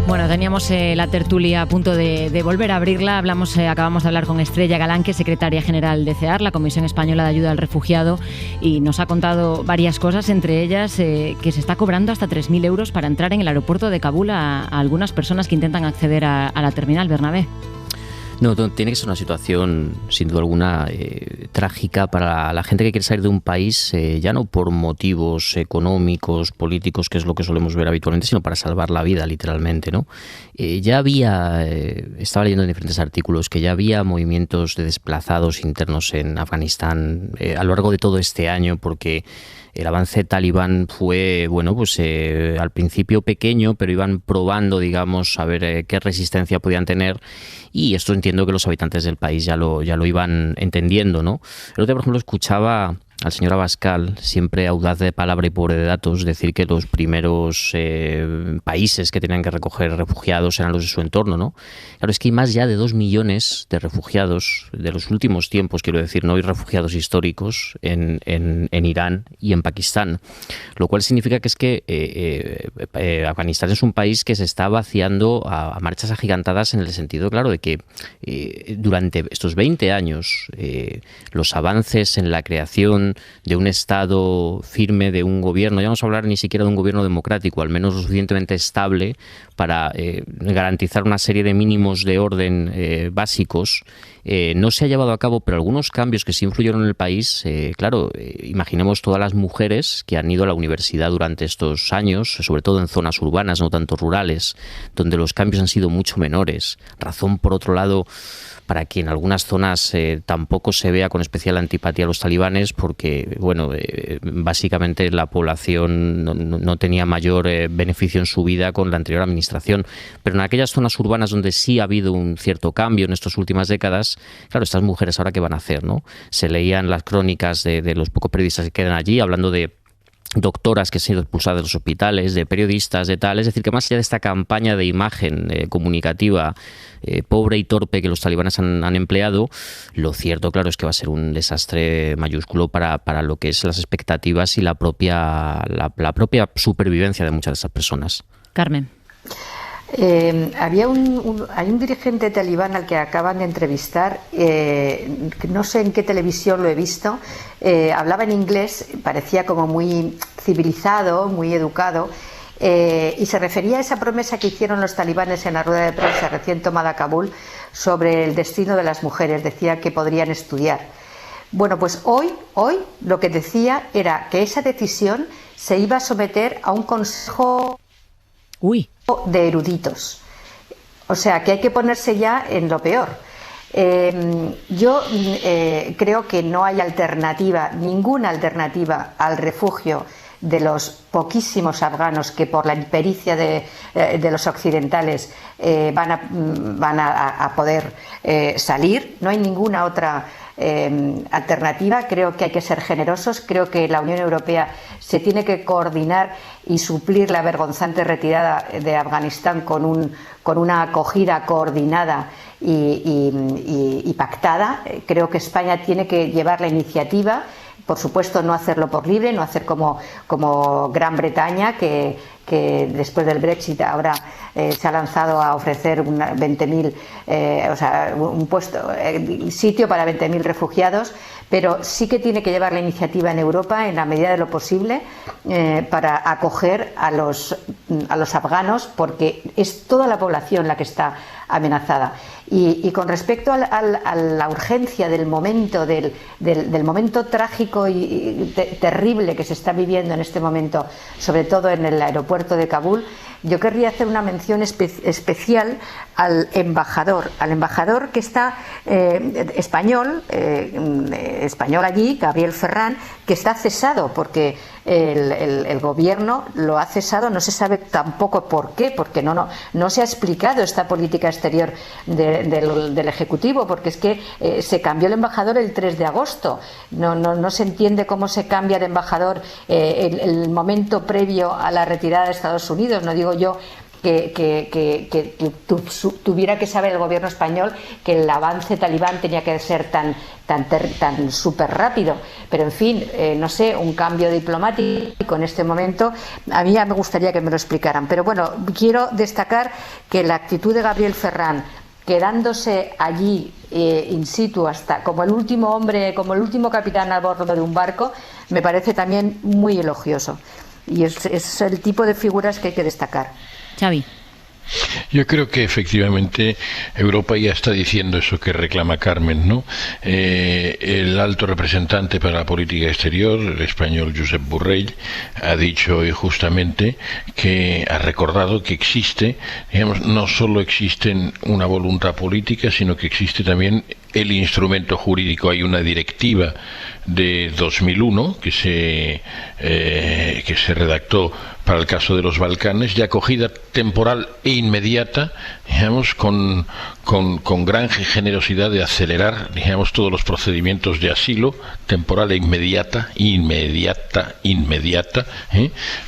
Bueno, teníamos la tertulia a punto de volver a abrirla. Acabamos de hablar con Estrella Galán, que es secretaria general de CEAR, la Comisión Española de Ayuda al Refugiado, y nos ha contado varias cosas, entre ellas que se está cobrando hasta 3.000 euros para entrar en el aeropuerto de Kabul a algunas personas que intentan acceder a la terminal. Bernabé. No, tiene que ser una situación, sin duda alguna, trágica para la gente que quiere salir de un país, ya no por motivos económicos, políticos, que es lo que solemos ver habitualmente, sino para salvar la vida, literalmente, ¿no? Ya había, estaba leyendo en diferentes artículos, que ya había movimientos de desplazados internos en Afganistán a lo largo de todo este año, porque el avance talibán fue, bueno, pues al principio pequeño, pero iban probando, digamos, a ver qué resistencia podían tener, y esto entiendo que los habitantes del país ya lo iban entendiendo, ¿no? El otro día, por ejemplo, escuchaba al señor Abascal, siempre audaz de palabra y pobre de datos, decir que los primeros países que tenían que recoger refugiados eran los de su entorno, ¿no? Claro, es que hay más ya de 2 millones de refugiados de los últimos tiempos, quiero decir, no hay refugiados históricos en Irán y en Pakistán, lo cual significa que es que Afganistán es un país que se está vaciando a marchas agigantadas, en el sentido, claro, de que durante estos 20 años los avances en la creación de un Estado firme, de un gobierno, ya no vamos a hablar ni siquiera de un gobierno democrático, al menos lo suficientemente estable para garantizar una serie de mínimos de orden básicos, no se ha llevado a cabo, pero algunos cambios que sí influyeron en el país, claro, imaginemos todas las mujeres que han ido a la universidad durante estos años, sobre todo en zonas urbanas, no tanto rurales, donde los cambios han sido mucho menores. Razón, por otro lado, para que en algunas zonas tampoco se vea con especial antipatía a los talibanes, porque, bueno, básicamente la población no tenía mayor beneficio en su vida con la anterior administración. Pero en aquellas zonas urbanas donde sí ha habido un cierto cambio en estas últimas décadas, claro, estas mujeres ahora qué van a hacer, ¿no? Se leían las crónicas de los pocos periodistas que quedan allí, hablando de doctoras que han sido expulsadas de los hospitales, de periodistas, de tal. Es decir, que más allá de esta campaña de imagen comunicativa pobre y torpe que los talibanes han empleado, lo cierto, claro, es que va a ser un desastre mayúsculo para lo que es las expectativas y la propia supervivencia de muchas de esas personas. Carmen. Hay un dirigente talibán al que acaban de entrevistar, no sé en qué televisión lo he visto, hablaba en inglés, parecía como muy civilizado, muy educado, y se refería a esa promesa que hicieron los talibanes en la rueda de prensa recién tomada a Kabul sobre el destino de las mujeres. Decía que podrían estudiar. Bueno, pues hoy lo que decía era que esa decisión se iba a someter a un consejo de eruditos. O sea, que hay que ponerse ya en lo peor. Yo creo que no hay alternativa, ninguna alternativa al refugio de los poquísimos afganos que por la impericia de los occidentales van a poder salir. No hay ninguna otra alternativa. Creo que hay que ser generosos. Creo que la Unión Europea se tiene que coordinar y suplir la vergonzante retirada de Afganistán con una acogida coordinada y pactada. Creo que España tiene que llevar la iniciativa. Por supuesto, no hacerlo por libre, no hacer como Gran Bretaña, que después del Brexit ahora se ha lanzado a ofrecer 20.000, un sitio para 20.000 refugiados, pero sí que tiene que llevar la iniciativa en Europa, en la medida de lo posible, para acoger a los afganos, porque es toda la población la que está amenazada. Y con respecto a la urgencia del momento, del momento trágico y terrible que se está viviendo en este momento, sobre todo en el aeropuerto de Kabul, yo querría hacer una mención especial al embajador que está español allí, Gabriel Ferrán, que está cesado porque el gobierno lo ha cesado, no se sabe tampoco por qué, porque no se ha explicado esta política exterior del Ejecutivo, porque es que se cambió el embajador el 3 de agosto, no se entiende cómo se cambia de embajador el momento previo a la retirada de Estados Unidos. No digo yo que tuviera que saber el gobierno español que el avance talibán tenía que ser tan súper rápido, pero en fin, no sé, un cambio diplomático en este momento, a mí ya me gustaría que me lo explicaran. Pero bueno, quiero destacar que la actitud de Gabriel Ferrán, quedándose allí in situ hasta como el último hombre, como el último capitán a bordo de un barco, me parece también muy elogioso, y es el tipo de figuras que hay que destacar. Xavi. Yo creo que efectivamente Europa ya está diciendo eso que reclama Carmen, ¿no? El alto representante para la política exterior, el español Josep Borrell, ha dicho hoy justamente que ha recordado que existe, digamos, no solo existe una voluntad política, sino que existe también el instrumento jurídico. Hay una directiva de 2001 que se redactó para el caso de los Balcanes, de acogida temporal e inmediata, digamos, con gran generosidad de acelerar, digamos, todos los procedimientos de asilo, temporal e inmediata,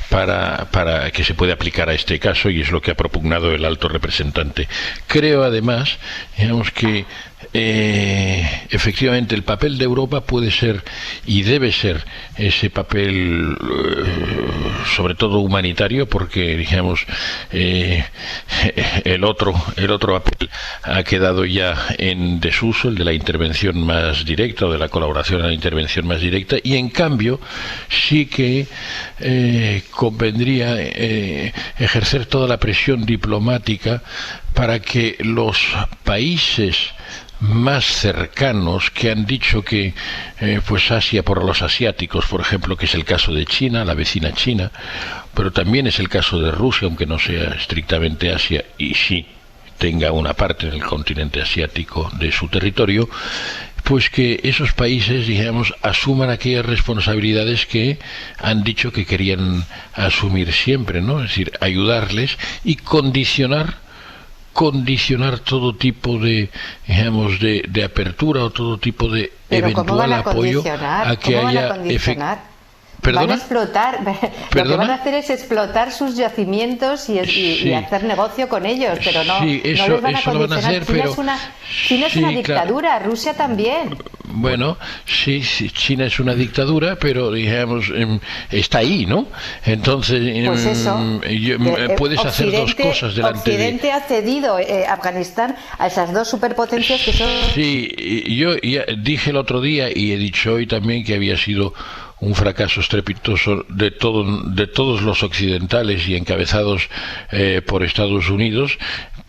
para que se pueda aplicar a este caso, y es lo que ha propugnado el alto representante. Creo además, digamos, que efectivamente el papel de Europa puede ser y debe ser ese papel sobre todo humanitario, porque digamos el otro papel ha quedado ya en desuso, el de la intervención más directa o de la colaboración a la intervención más directa, y en cambio sí que convendría ejercer toda la presión diplomática para que los países más cercanos, que han dicho que pues Asia por los asiáticos, por ejemplo, que es el caso de China, la vecina China, pero también es el caso de Rusia, aunque no sea estrictamente Asia y sí tenga una parte en el continente asiático de su territorio, pues que esos países, digamos, asuman aquellas responsabilidades que han dicho que querían asumir siempre, ¿no? Es decir, ayudarles y condicionar todo tipo de, digamos, de apertura o todo tipo de eventual apoyo a que haya efecto. Van a explotar, lo que van a hacer es explotar sus yacimientos y hacer negocio con ellos, pero no les van a condicionar. China es una dictadura, claro. Rusia también. Bueno, sí, China es una dictadura, pero digamos está ahí, ¿no? Entonces, pues eso, puedes hacer dos cosas delante Occidente ha cedido Afganistán a esas dos superpotencias que son. Sí, yo ya dije el otro día y he dicho hoy también que había sido un fracaso estrepitoso de todos los occidentales y encabezados por Estados Unidos,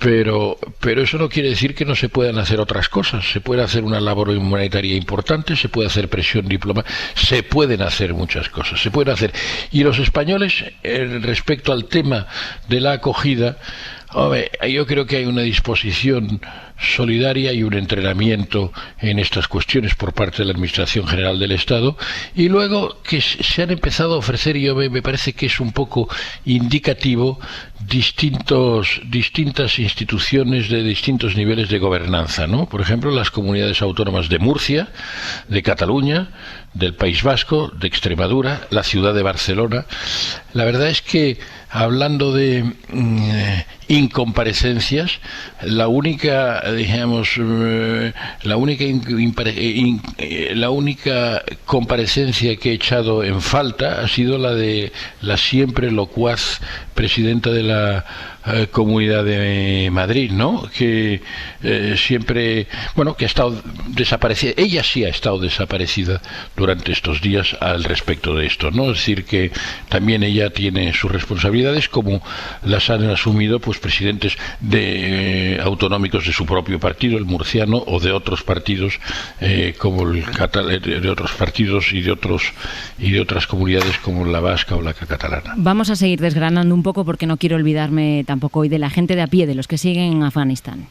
pero eso no quiere decir que no se puedan hacer otras cosas. Se puede hacer una labor humanitaria importante, se puede hacer presión diplomática, se pueden hacer muchas cosas, se pueden hacer. Y los españoles, respecto al tema de la acogida, yo creo que hay una disposición solidaria y un entrenamiento en estas cuestiones por parte de la Administración General del Estado, y luego que se han empezado a ofrecer, y me parece que es un poco indicativo, distintas instituciones de distintos niveles de gobernanza, ¿no? Por ejemplo, las comunidades autónomas de Murcia, de Cataluña, del País Vasco, de Extremadura, la ciudad de Barcelona. La verdad es que, hablando de incomparecencias, la única comparecencia que he echado en falta ha sido la de la siempre locuaz presidenta de la Comunidad de Madrid, ¿no? Que siempre, bueno, que ha estado desaparecida. Ella sí ha estado desaparecida durante estos días al respecto de esto, ¿no? Es decir, que también ella tiene sus responsabilidades, como las han asumido pues presidentes de autonómicos de su propio partido, el murciano, o de otros partidos como de otros partidos y de otras comunidades como la vasca o la catalana. Vamos a seguir desgranando un poco porque no quiero olvidarme tampoco hoy de la gente de a pie, de los que siguen en Afganistán.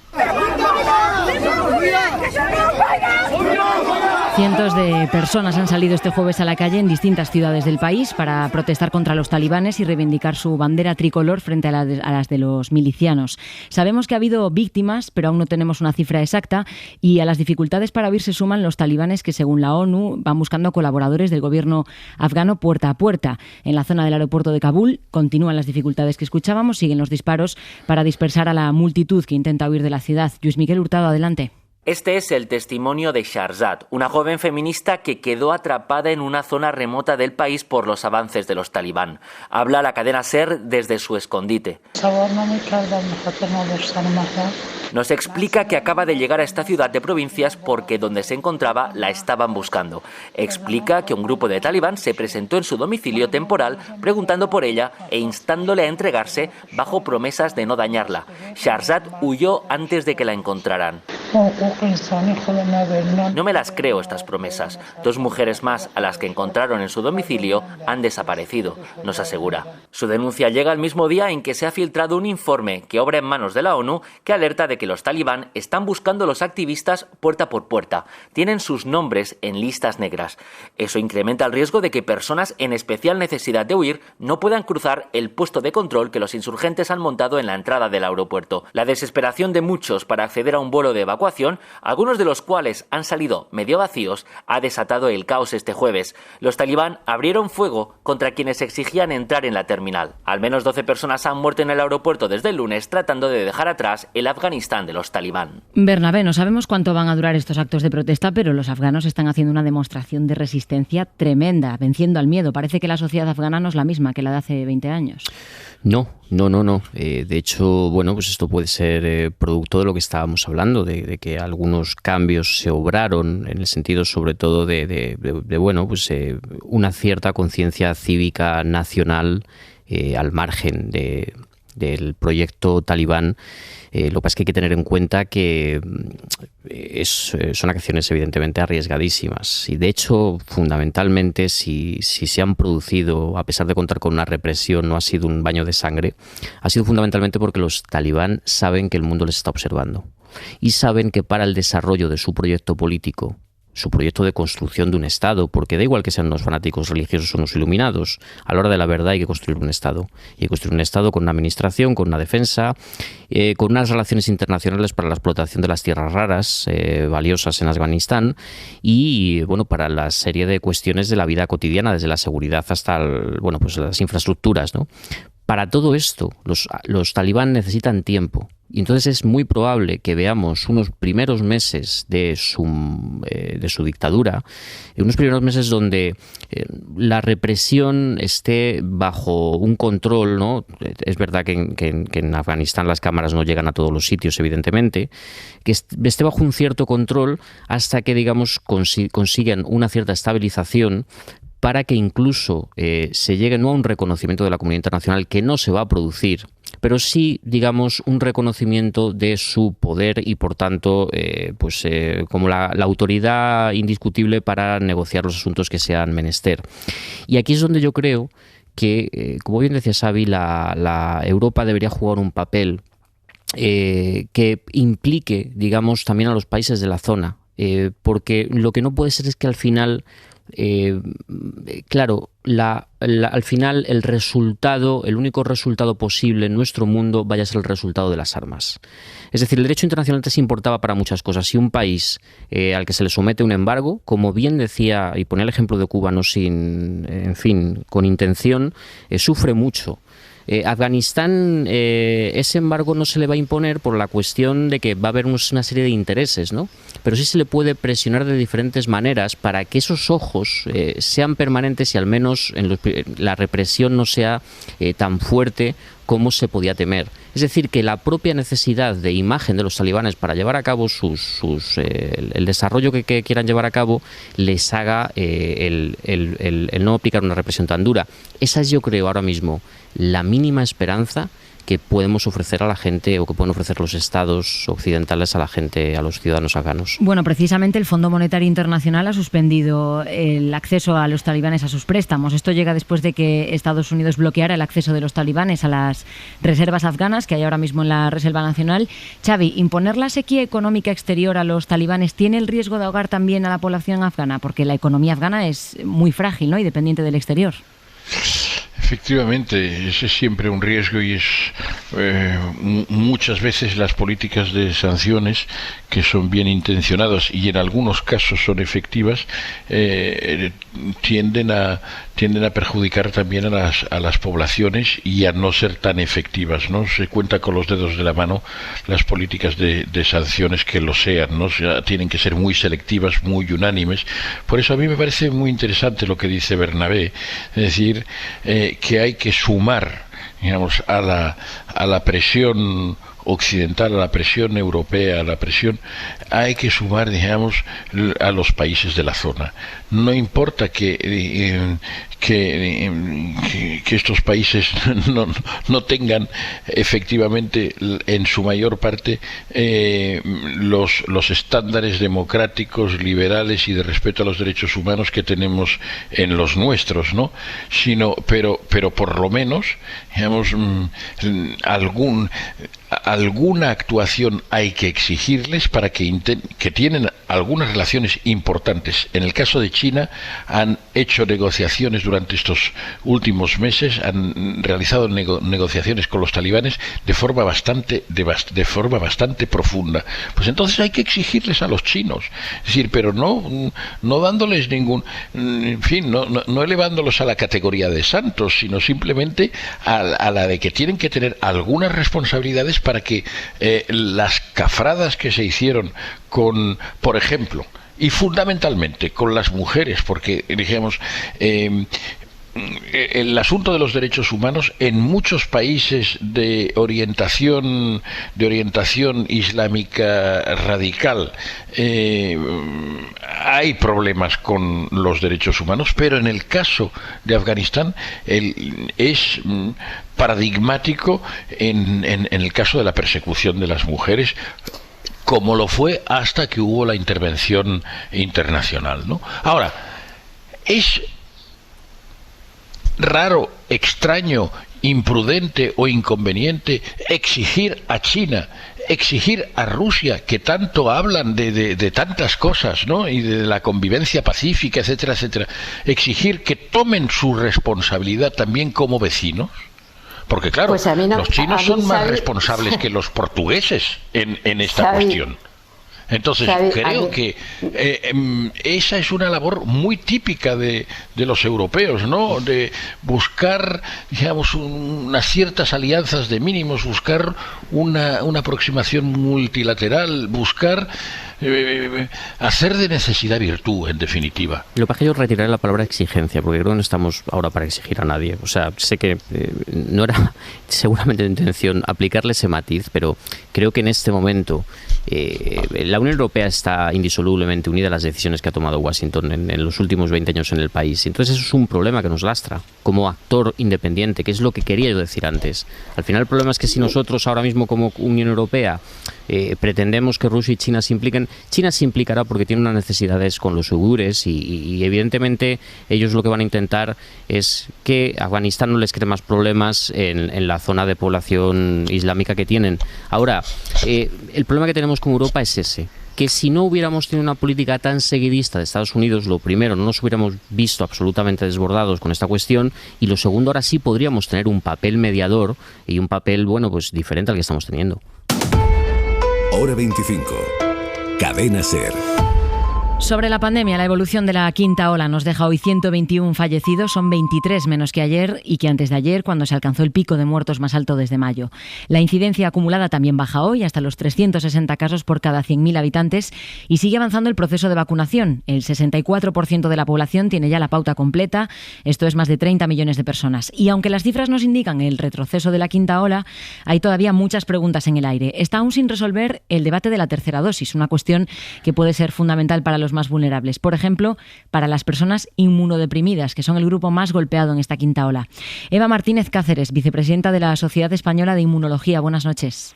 Cientos de personas han salido este jueves a la calle en distintas ciudades del país para protestar contra los talibanes y reivindicar su bandera tricolor frente a las de los milicianos. Sabemos que ha habido víctimas, pero aún no tenemos una cifra exacta, y a las dificultades para huir se suman los talibanes que, según la ONU, van buscando colaboradores del gobierno afgano puerta a puerta. En la zona del aeropuerto de Kabul continúan las dificultades que escuchábamos, siguen los disparos para dispersar a la multitud que intenta huir de la ciudad. Luis Miguel Hurtado, adelante. Este es el testimonio de Shahrzad, una joven feminista que quedó atrapada en una zona remota del país por los avances de los talibán. Habla a la cadena SER desde su escondite. Nos explica que acaba de llegar a esta ciudad de provincias porque donde se encontraba la estaban buscando. Explica que un grupo de talibán se presentó en su domicilio temporal preguntando por ella e instándole a entregarse bajo promesas de no dañarla. Shahrzad huyó antes de que la encontraran. No me las creo estas promesas. 2 mujeres más a las que encontraron en su domicilio han desaparecido, nos asegura. Su denuncia llega el mismo día en que se ha filtrado un informe que obra en manos de la ONU que alerta de que los talibán están buscando a los activistas puerta por puerta. Tienen sus nombres en listas negras. Eso incrementa el riesgo de que personas en especial necesidad de huir no puedan cruzar el puesto de control que los insurgentes han montado en la entrada del aeropuerto. La desesperación de muchos para acceder a un vuelo de evacuación, algunos de los cuales han salido medio vacíos, ha desatado el caos este jueves. Los talibán abrieron fuego contra quienes exigían entrar en la terminal. Al menos 12 personas han muerto en el aeropuerto desde el lunes tratando de dejar atrás el Afganistán de los talibán. Bernabé, no sabemos cuánto van a durar estos actos de protesta, pero los afganos están haciendo una demostración de resistencia tremenda, venciendo al miedo. Parece que la sociedad afgana no es la misma que la de hace 20 años. No. De hecho, bueno, pues esto puede ser producto de lo que estábamos hablando, de que algunos cambios se obraron en el sentido, sobre todo, de una cierta conciencia cívica nacional al margen del proyecto talibán. Lo que pasa es que hay que tener en cuenta que son acciones evidentemente arriesgadísimas y de hecho fundamentalmente si se han producido, a pesar de contar con una represión, no ha sido un baño de sangre, ha sido fundamentalmente porque los talibán saben que el mundo les está observando y saben que para el desarrollo de su proyecto político, su proyecto de construcción de un Estado, porque da igual que sean unos fanáticos religiosos o unos iluminados, a la hora de la verdad hay que construir un Estado. Y hay que construir un Estado con una administración, con una defensa, con unas relaciones internacionales para la explotación de las tierras raras, valiosas en Afganistán, y bueno, para la serie de cuestiones de la vida cotidiana, desde la seguridad hasta las infraestructuras, ¿no? Para todo esto, los talibán necesitan tiempo. Y entonces es muy probable que veamos unos primeros meses de su dictadura, unos primeros meses donde la represión esté bajo un control, ¿no? Es verdad que en Afganistán las cámaras no llegan a todos los sitios, evidentemente, que esté bajo un cierto control hasta que, digamos, consigan una cierta estabilización, para que incluso se llegue no a un reconocimiento de la comunidad internacional, que no se va a producir, pero sí, digamos, un reconocimiento de su poder y, por tanto, como la autoridad indiscutible para negociar los asuntos que sean menester. Y aquí es donde yo creo que, como bien decía Xavi, la Europa debería jugar un papel que implique, digamos, también a los países de la zona, porque lo que no puede ser es que al final... al final el único resultado posible en nuestro mundo vaya a ser el resultado de las armas. Es decir, el derecho internacional antes importaba para muchas cosas. Si un país al que se le somete un embargo, como bien decía, y ponía el ejemplo de Cuba, con intención, sufre mucho. Afganistán, ese embargo no se le va a imponer por la cuestión de que va a haber una serie de intereses, ¿no? Pero sí se le puede presionar de diferentes maneras para que esos ojos sean permanentes y al menos la represión no sea tan fuerte como se podía temer. Es Es decir, que la propia necesidad de imagen de los talibanes para llevar a cabo el desarrollo que quieran llevar a cabo les haga el no aplicar una represión tan dura. Esa es, yo creo, ahora mismo la mínima esperanza que podemos ofrecer a la gente, o que pueden ofrecer los estados occidentales a la gente, a los ciudadanos afganos. Bueno, precisamente el Fondo Monetario Internacional ha suspendido el acceso a los talibanes a sus préstamos. Esto llega después de que Estados Unidos bloqueara el acceso de los talibanes a las reservas afganas que hay ahora mismo en la Reserva Nacional. Xavi, ¿imponer la sequía económica exterior a los talibanes tiene el riesgo de ahogar también a la población afgana? Porque la economía afgana es muy frágil, ¿no?, y dependiente del exterior. Efectivamente, ese es siempre un riesgo y es muchas veces las políticas de sanciones, que son bien intencionadas y en algunos casos son efectivas, tienden a perjudicar también a las poblaciones y a no ser tan efectivas, ¿no? Se cuenta con los dedos de la mano las políticas de sanciones que lo sean, ¿no? O sea, tienen que ser muy selectivas, muy unánimes. Por eso a mí me parece muy interesante lo que dice Bernabé, es decir, que hay que sumar, digamos, a la presión occidental, a la presión europea, a la presión, hay que sumar, digamos, a los países de la zona. No importa que estos países no tengan efectivamente en su mayor parte los estándares democráticos, liberales y de respeto a los derechos humanos que tenemos en los nuestros, ¿no? Pero por lo menos, digamos, alguna actuación hay que exigirles para que tienen algunas relaciones importantes. En el caso de China han hecho negociaciones durante estos últimos meses, han realizado negociaciones con los talibanes de forma bastante profunda. Pues entonces hay que exigirles a los chinos, es decir, pero no dándoles ningún, en fin, no elevándolos a la categoría de santos, sino simplemente a la de que tienen que tener algunas responsabilidades para que las cafradas que se hicieron con, por ejemplo, y fundamentalmente con las mujeres, porque digamos el asunto de los derechos humanos en muchos países de orientación islámica radical hay problemas con los derechos humanos, pero en el caso de Afganistán es paradigmático en el caso de la persecución de las mujeres, como lo fue hasta que hubo la intervención internacional, ¿no? Ahora, es raro, extraño, imprudente o inconveniente exigir a China, exigir a Rusia, que tanto hablan de tantas cosas, ¿no?, y de la convivencia pacífica, etcétera, etcétera, exigir que tomen su responsabilidad también como vecinos. Porque claro, pues los chinos son más responsables que los portugueses en esta cuestión. Entonces, creo que esa es una labor muy típica de los europeos, ¿no? De buscar, digamos, unas ciertas alianzas de mínimos, buscar una aproximación multilateral, buscar hacer de necesidad virtud, en definitiva. Lo que pasa es que yo retiraré la palabra exigencia, porque creo que no estamos ahora para exigir a nadie. O sea, sé que no era seguramente de intención aplicarle ese matiz, pero creo que en este momento la Unión Europea está indisolublemente unida a las decisiones que ha tomado Washington en los últimos 20 años en el país. Entonces eso es un problema que nos lastra como actor independiente, que es lo que quería yo decir antes. Al final el problema es que si nosotros ahora mismo como Unión Europea pretendemos que Rusia y China se impliquen, China se implicará porque tiene unas necesidades con los uigures y evidentemente ellos lo que van a intentar es que Afganistán no les cree más problemas en la zona de población islámica que tienen. Ahora, el problema que tenemos con Europa es ese, que si no hubiéramos tenido una política tan seguidista de Estados Unidos, lo primero, no nos hubiéramos visto absolutamente desbordados con esta cuestión, y lo segundo, ahora sí podríamos tener un papel mediador y un papel, bueno, pues diferente al que estamos teniendo. Hora 25. Cadena SER. Sobre la pandemia, la evolución de la quinta ola nos deja hoy 121 fallecidos, son 23 menos que ayer y que antes de ayer, cuando se alcanzó el pico de muertos más alto desde mayo. La incidencia acumulada también baja hoy hasta los 360 casos por cada 100.000 habitantes y sigue avanzando el proceso de vacunación. El 64% de la población tiene ya la pauta completa, esto es más de 30 millones de personas. Y aunque las cifras nos indican el retroceso de la quinta ola, hay todavía muchas preguntas en el aire. Está aún sin resolver el debate de la tercera dosis, una cuestión que puede ser fundamental para los más vulnerables. Por ejemplo, para las personas inmunodeprimidas, que son el grupo más golpeado en esta quinta ola. Eva Martínez Cáceres, vicepresidenta de la Sociedad Española de Inmunología. Buenas noches.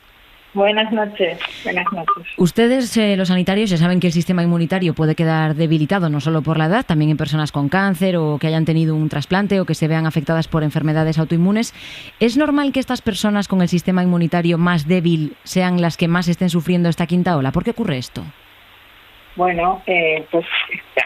Buenas noches. Buenas noches. Ustedes, los sanitarios, ya saben que el sistema inmunitario puede quedar debilitado no solo por la edad, también en personas con cáncer o que hayan tenido un trasplante o que se vean afectadas por enfermedades autoinmunes. ¿Es normal que estas personas con el sistema inmunitario más débil sean las que más estén sufriendo esta quinta ola? ¿Por qué ocurre esto? Bueno, pues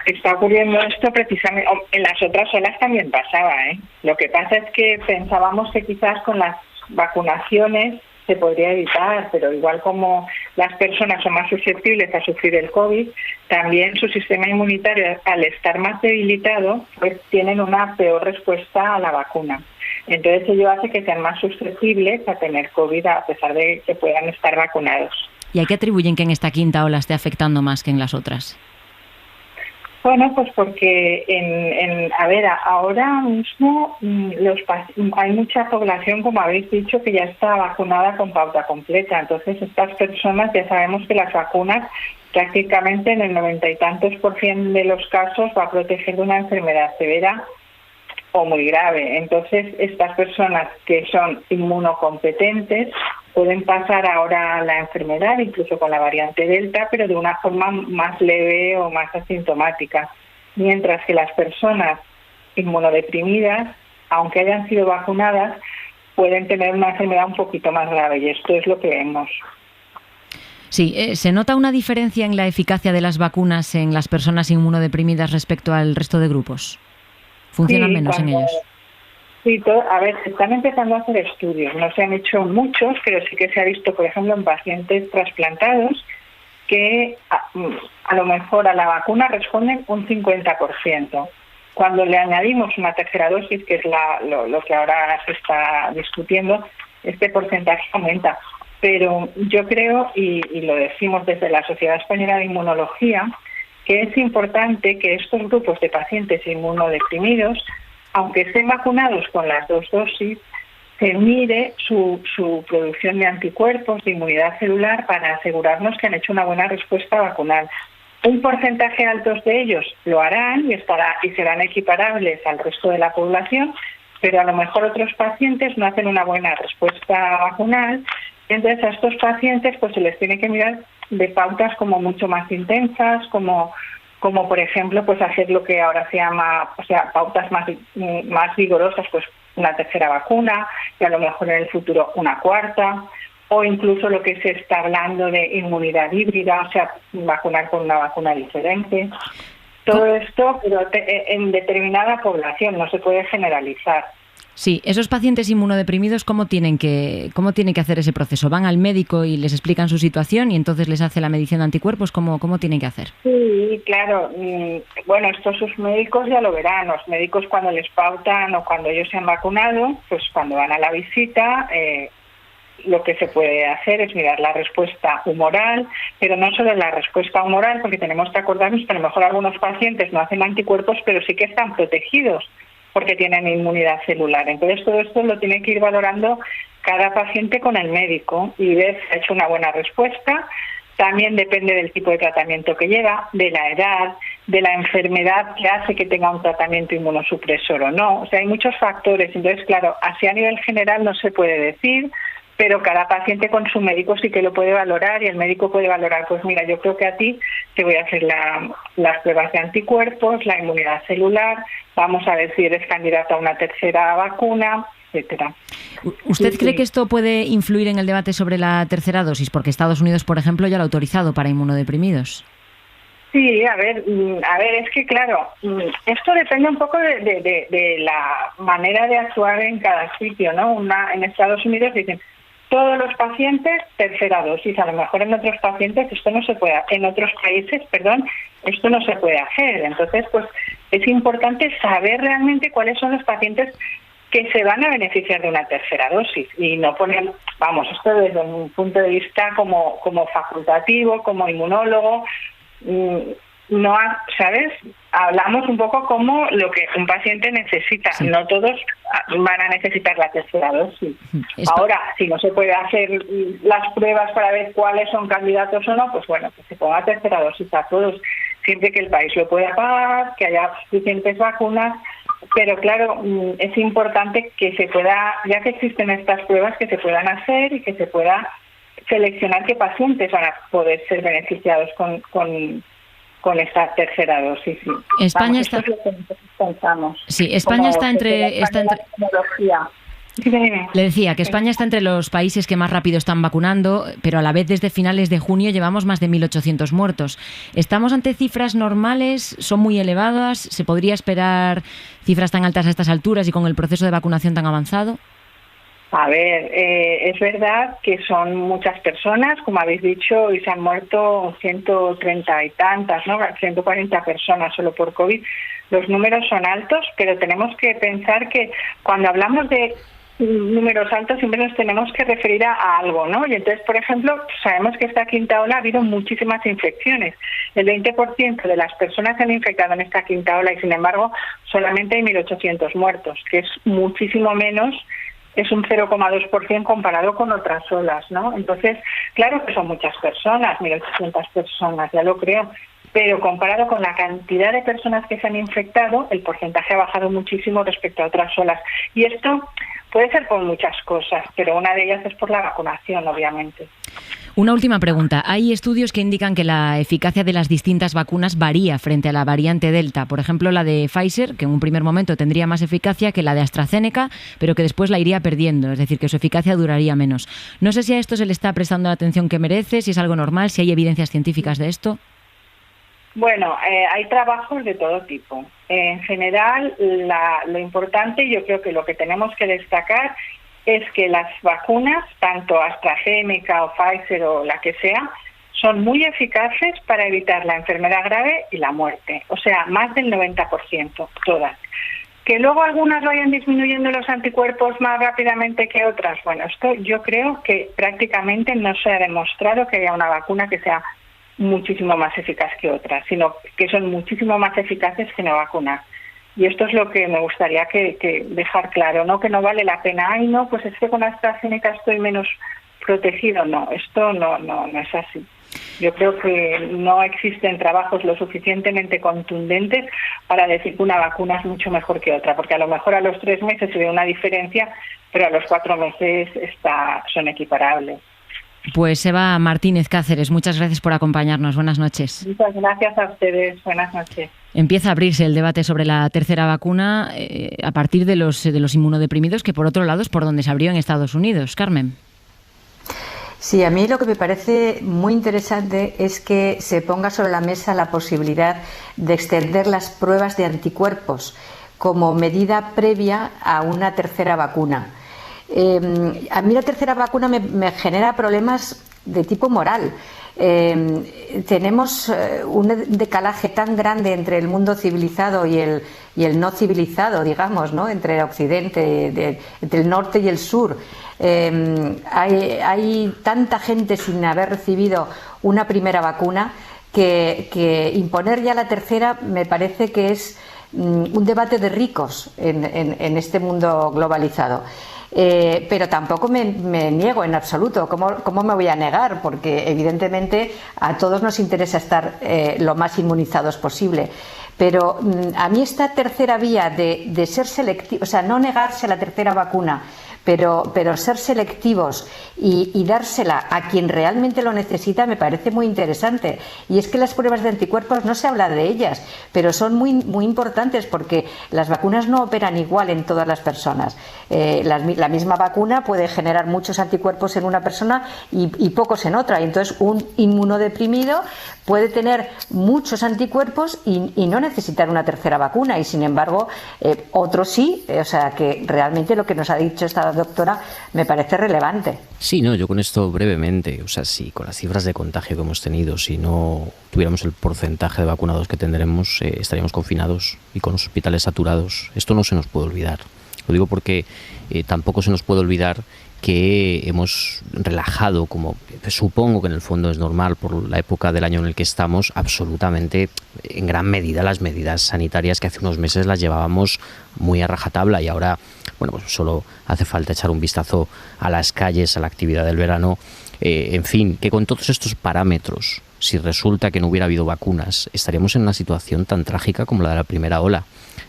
está ocurriendo esto precisamente. En las otras olas también pasaba, ¿eh? Lo que pasa es que pensábamos que quizás con las vacunaciones se podría evitar, pero igual como las personas son más susceptibles a sufrir el COVID, también su sistema inmunitario, al estar más debilitado, pues tienen una peor respuesta a la vacuna. Entonces ello hace que sean más susceptibles a tener COVID a pesar de que puedan estar vacunados. ¿Y a qué atribuyen que en esta quinta ola esté afectando más que en las otras? Bueno, pues porque ahora mismo hay mucha población, como habéis dicho, que ya está vacunada con pauta completa. Entonces, estas personas ya sabemos que las vacunas prácticamente en el 90 y tantos % de los casos va a proteger de una enfermedad severa o muy grave. Entonces, estas personas que son inmunocompetentes pueden pasar ahora la enfermedad, incluso con la variante Delta, pero de una forma más leve o más asintomática. Mientras que las personas inmunodeprimidas, aunque hayan sido vacunadas, pueden tener una enfermedad un poquito más grave, y esto es lo que vemos. Sí, ¿se nota una diferencia en la eficacia de las vacunas en las personas inmunodeprimidas respecto al resto de grupos? ¿Funcionan menos en ellos? Sí, se están empezando a hacer estudios. No se han hecho muchos, pero sí que se ha visto, por ejemplo, en pacientes trasplantados que a lo mejor a la vacuna responden un 50%. Cuando le añadimos una tercera dosis, que es lo que ahora se está discutiendo, este porcentaje aumenta. Pero yo creo, y lo decimos desde la Sociedad Española de Inmunología, que es importante que estos grupos de pacientes inmunodeprimidos, aunque estén vacunados con las 2 dosis, se mire su producción de anticuerpos, de inmunidad celular, para asegurarnos que han hecho una buena respuesta vacunal. Un porcentaje alto de ellos lo harán y serán equiparables al resto de la población, pero a lo mejor otros pacientes no hacen una buena respuesta vacunal. Entonces a estos pacientes pues se les tiene que mirar de pautas como mucho más intensas, como por ejemplo pues hacer lo que ahora se llama, pautas más vigorosas, pues una tercera vacuna y a lo mejor en el futuro una cuarta, o incluso lo que se está hablando de inmunidad híbrida, vacunar con una vacuna diferente. Todo esto, pero en determinada población, no se puede generalizar. Sí, esos pacientes inmunodeprimidos, ¿cómo tienen que hacer ese proceso? ¿Van al médico y les explican su situación y entonces les hace la medición de anticuerpos? ¿Cómo tienen que hacer? Sí, claro. Bueno, sus médicos ya lo verán. Los médicos cuando les pautan o cuando ellos se han vacunado, pues cuando van a la visita, lo que se puede hacer es mirar la respuesta humoral, pero no solo la respuesta humoral, porque tenemos que acordarnos que a lo mejor algunos pacientes no hacen anticuerpos, pero sí que están protegidos porque tienen inmunidad celular. Entonces todo esto lo tiene que ir valorando cada paciente con el médico y ver si ha hecho una buena respuesta. También depende del tipo de tratamiento que lleva, de la edad, de la enfermedad que hace que tenga un tratamiento inmunosupresor o no. O sea, hay muchos factores. Entonces, claro, así a nivel general no se puede decir, pero cada paciente con su médico sí que lo puede valorar y el médico puede valorar, pues mira, yo creo que a ti te voy a hacer las pruebas de anticuerpos, la inmunidad celular, vamos a ver si eres candidato a una tercera vacuna, etcétera. ¿Usted cree que esto puede influir en el debate sobre la tercera dosis? Porque Estados Unidos, por ejemplo, ya lo ha autorizado para inmunodeprimidos. Sí, a ver, es que claro, esto depende un poco de la manera de actuar en cada sitio, ¿no? En Estados Unidos dicen todos los pacientes tercera dosis, a lo mejor en otros pacientes esto no se puede, en otros países, esto no se puede hacer. Entonces, pues es importante saber realmente cuáles son los pacientes que se van a beneficiar de una tercera dosis y no poner, vamos, esto desde un punto de vista como facultativo, como inmunólogo, no, ¿sabes? Hablamos un poco como lo que un paciente necesita. Sí. No todos van a necesitar la tercera dosis. Ahora, si no se puede hacer las pruebas para ver cuáles son candidatos o no, pues bueno, que se ponga tercera dosis a todos, siempre que el país lo pueda pagar, que haya suficientes vacunas. Pero claro, es importante que se pueda, ya que existen estas pruebas, que se puedan hacer y que se pueda seleccionar qué pacientes van a poder ser beneficiados con esta tercera dosis. Sí. España está... Esto es lo que nosotros pensamos. Sí, España está entre... Le decía que España está entre los países que más rápido están vacunando, pero a la vez desde finales de junio llevamos más de 1.800 muertos. ¿Estamos ante cifras normales? ¿Son muy elevadas? ¿Se podría esperar cifras tan altas a estas alturas y con el proceso de vacunación tan avanzado? A ver, es verdad que son muchas personas, como habéis dicho, y se han muerto 130 y tantas, ¿no? 140 personas solo por COVID. Los números son altos, pero tenemos que pensar que cuando hablamos de números altos siempre nos tenemos que referir a algo, ¿no? Y entonces, por ejemplo, sabemos que esta quinta ola ha habido muchísimas infecciones. El 20% de las personas se han infectado en esta quinta ola y, sin embargo, solamente hay 1.800 muertos, que es muchísimo menos, es un 0,2% comparado con otras olas, ¿no? Entonces, claro que son muchas personas, 1.800 personas, ya lo creo, pero comparado con la cantidad de personas que se han infectado, el porcentaje ha bajado muchísimo respecto a otras olas. Y esto puede ser por muchas cosas, pero una de ellas es por la vacunación, obviamente. Una última pregunta. Hay estudios que indican que la eficacia de las distintas vacunas varía frente a la variante Delta. Por ejemplo, la de Pfizer, que en un primer momento tendría más eficacia que la de AstraZeneca, pero que después la iría perdiendo, es decir, que su eficacia duraría menos. No sé si a esto se le está prestando la atención que merece, si es algo normal, si hay evidencias científicas de esto. Bueno, hay trabajos de todo tipo. En general, lo importante, yo creo que lo que tenemos que destacar es que las vacunas, tanto AstraZeneca o Pfizer o la que sea, son muy eficaces para evitar la enfermedad grave y la muerte. O sea, más del 90%, todas. Que luego algunas vayan disminuyendo los anticuerpos más rápidamente que otras, bueno, esto yo creo que prácticamente no se ha demostrado que haya una vacuna que sea muchísimo más eficaz que otras, sino que son muchísimo más eficaces que no vacunar. Y esto es lo que me gustaría que dejar claro, ¿no? Que no vale la pena. Ay, no, pues es que con AstraZeneca estoy menos protegido. No, esto no es así. Yo creo que no existen trabajos lo suficientemente contundentes para decir que una vacuna es mucho mejor que otra, porque a lo mejor a los 3 meses se ve una diferencia, pero a los 4 meses son equiparables. Pues Eva Martínez Cáceres, muchas gracias por acompañarnos. Buenas noches. Muchas gracias a ustedes. Buenas noches. Empieza a abrirse el debate sobre la tercera vacuna a partir de los inmunodeprimidos, que por otro lado es por donde se abrió en Estados Unidos. Carmen. Sí, a mí lo que me parece muy interesante es que se ponga sobre la mesa la posibilidad de extender las pruebas de anticuerpos como medida previa a una tercera vacuna. A mí la tercera vacuna me genera problemas de tipo moral. Tenemos un decalaje tan grande entre el mundo civilizado y el no civilizado, digamos, ¿no? Entre Occidente, entre el norte y el sur. Hay tanta gente sin haber recibido una primera vacuna que imponer ya la tercera me parece que es un debate de ricos en este mundo globalizado. Pero tampoco me niego en absoluto. ¿Cómo me voy a negar? Porque evidentemente a todos nos interesa estar lo más inmunizados posible. Pero a mí esta tercera vía de ser selectivo, o sea, no negarse a la tercera vacuna, pero ser selectivos y dársela a quien realmente lo necesita me parece muy interesante. Y es que las pruebas de anticuerpos no se habla de ellas, pero son muy, muy importantes porque las vacunas no operan igual en todas las personas. La misma vacuna puede generar muchos anticuerpos en una persona y pocos en otra. Y entonces un inmunodeprimido puede tener muchos anticuerpos y no necesitar una tercera vacuna. Y sin embargo, otros sí. O sea que realmente lo que nos ha dicho esta doctora, me parece relevante. Sí, no, yo con esto brevemente, o sea, si con las cifras de contagio que hemos tenido, si no tuviéramos el porcentaje de vacunados que tendremos, estaríamos confinados y con los hospitales saturados. Esto no se nos puede olvidar. Lo digo porque tampoco se nos puede olvidar que hemos relajado, como supongo que en el fondo es normal por la época del año en el que estamos, absolutamente en gran medida las medidas sanitarias que hace unos meses las llevábamos muy a rajatabla, y ahora, bueno, pues solo hace falta echar un vistazo a las calles, a la actividad del verano, en fin, que con todos estos parámetros, si resulta que no hubiera habido vacunas, estaríamos en una situación tan trágica como la de la primera ola.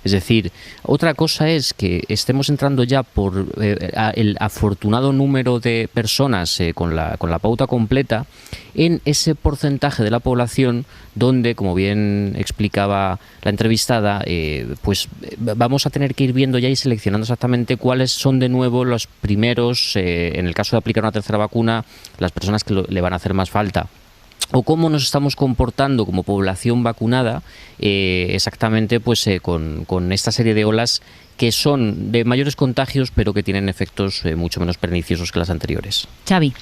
Es decir, otra cosa es que estemos entrando ya por el afortunado número de personas con la pauta completa en ese porcentaje de la población donde, como bien explicaba la entrevistada, pues vamos a tener que ir viendo ya y seleccionando exactamente cuáles son de nuevo los primeros, en el caso de aplicar una tercera vacuna, las personas que le van a hacer más falta. O cómo nos estamos comportando como población vacunada exactamente pues con esta serie de olas que son de mayores contagios pero que tienen efectos mucho menos perniciosos que las anteriores. Xavi.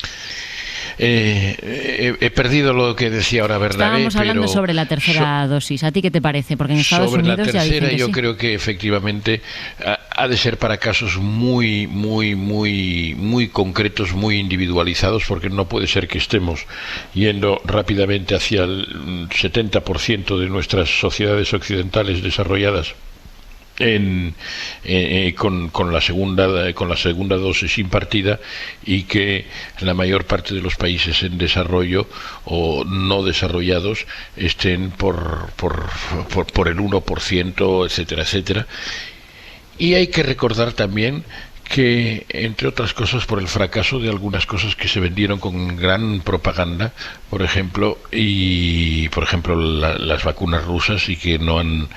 He perdido lo que decía ahora Bernabé. Estábamos hablando sobre la tercera dosis. ¿A ti qué te parece? Porque en Estados Unidos sobre la tercera, ya dicen que yo sí. creo que efectivamente ha de ser para casos muy concretos, muy individualizados, porque no puede ser que estemos yendo rápidamente hacia el 70% de nuestras sociedades occidentales desarrolladas con la segunda dosis impartida, y que la mayor parte de los países en desarrollo o no desarrollados estén por el 1%, etcétera, etcétera. Y hay que recordar también que, entre otras cosas, por el fracaso de algunas cosas que se vendieron con gran propaganda, por ejemplo, las vacunas rusas, y que no han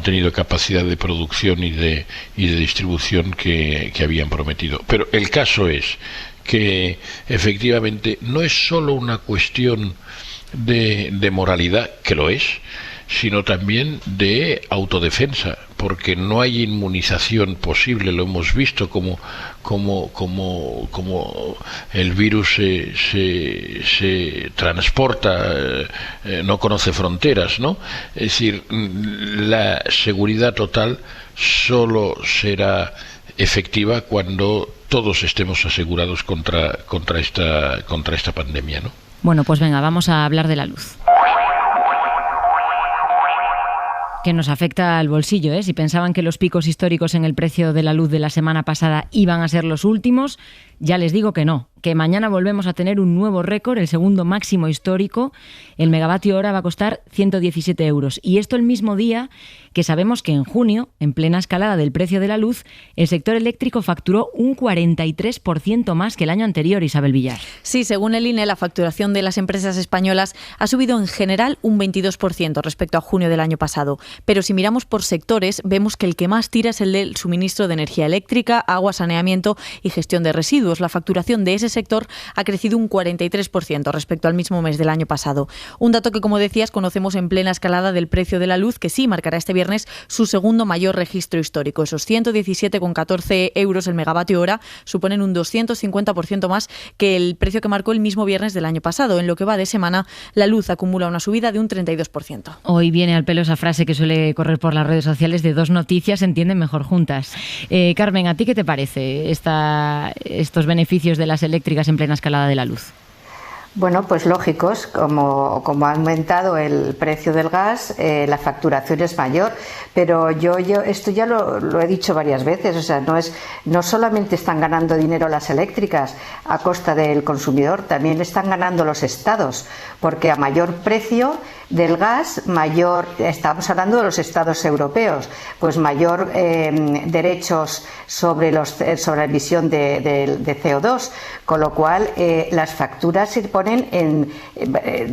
tenido capacidad de producción y de distribución que habían prometido. Pero el caso es que efectivamente no es solo una cuestión de moralidad, que lo es, sino también de autodefensa, porque no hay inmunización posible. Lo hemos visto como el virus se transporta, no conoce fronteras, ¿no? Es decir, la seguridad total solo será efectiva cuando todos estemos asegurados contra esta pandemia, ¿no? Bueno, pues venga, vamos a hablar de la luz, que nos afecta al bolsillo, ¿eh? Si pensaban que los picos históricos en el precio de la luz de la semana pasada iban a ser los últimos, ya les digo que no, que mañana volvemos a tener un nuevo récord, el segundo máximo histórico. El megavatio hora va a costar 117 euros. Y esto el mismo día que sabemos que en junio, en plena escalada del precio de la luz, el sector eléctrico facturó un 43% más que el año anterior, Isabel Villar. Sí, según el INE, la facturación de las empresas españolas ha subido en general un 22% respecto a junio del año pasado. Pero si miramos por sectores, vemos que el que más tira es el del suministro de energía eléctrica, agua, saneamiento y gestión de residuos. La facturación de ese sector ha crecido un 43% respecto al mismo mes del año pasado. Un dato que, como decías, conocemos en plena escalada del precio de la luz, que sí marcará este viernes su segundo mayor registro histórico. Esos 117,14 euros el megavatio hora suponen un 250% más que el precio que marcó el mismo viernes del año pasado. En lo que va de semana, la luz acumula una subida de un 32%. Hoy viene al pelo esa frase que suele correr por las redes sociales de dos noticias se entienden mejor juntas. Carmen, ¿a ti qué te parece estos beneficios de las eléctricas en plena escalada de la luz? Bueno, pues lógicos, como ha aumentado el precio del gas, la facturación es mayor, pero yo esto ya lo he dicho varias veces, o sea, no solamente están ganando dinero las eléctricas a costa del consumidor, también están ganando los estados, porque a mayor precio del gas, estamos hablando de los estados europeos, pues mayor derechos sobre la emisión de CO2, con lo cual las facturas se ponen suponen en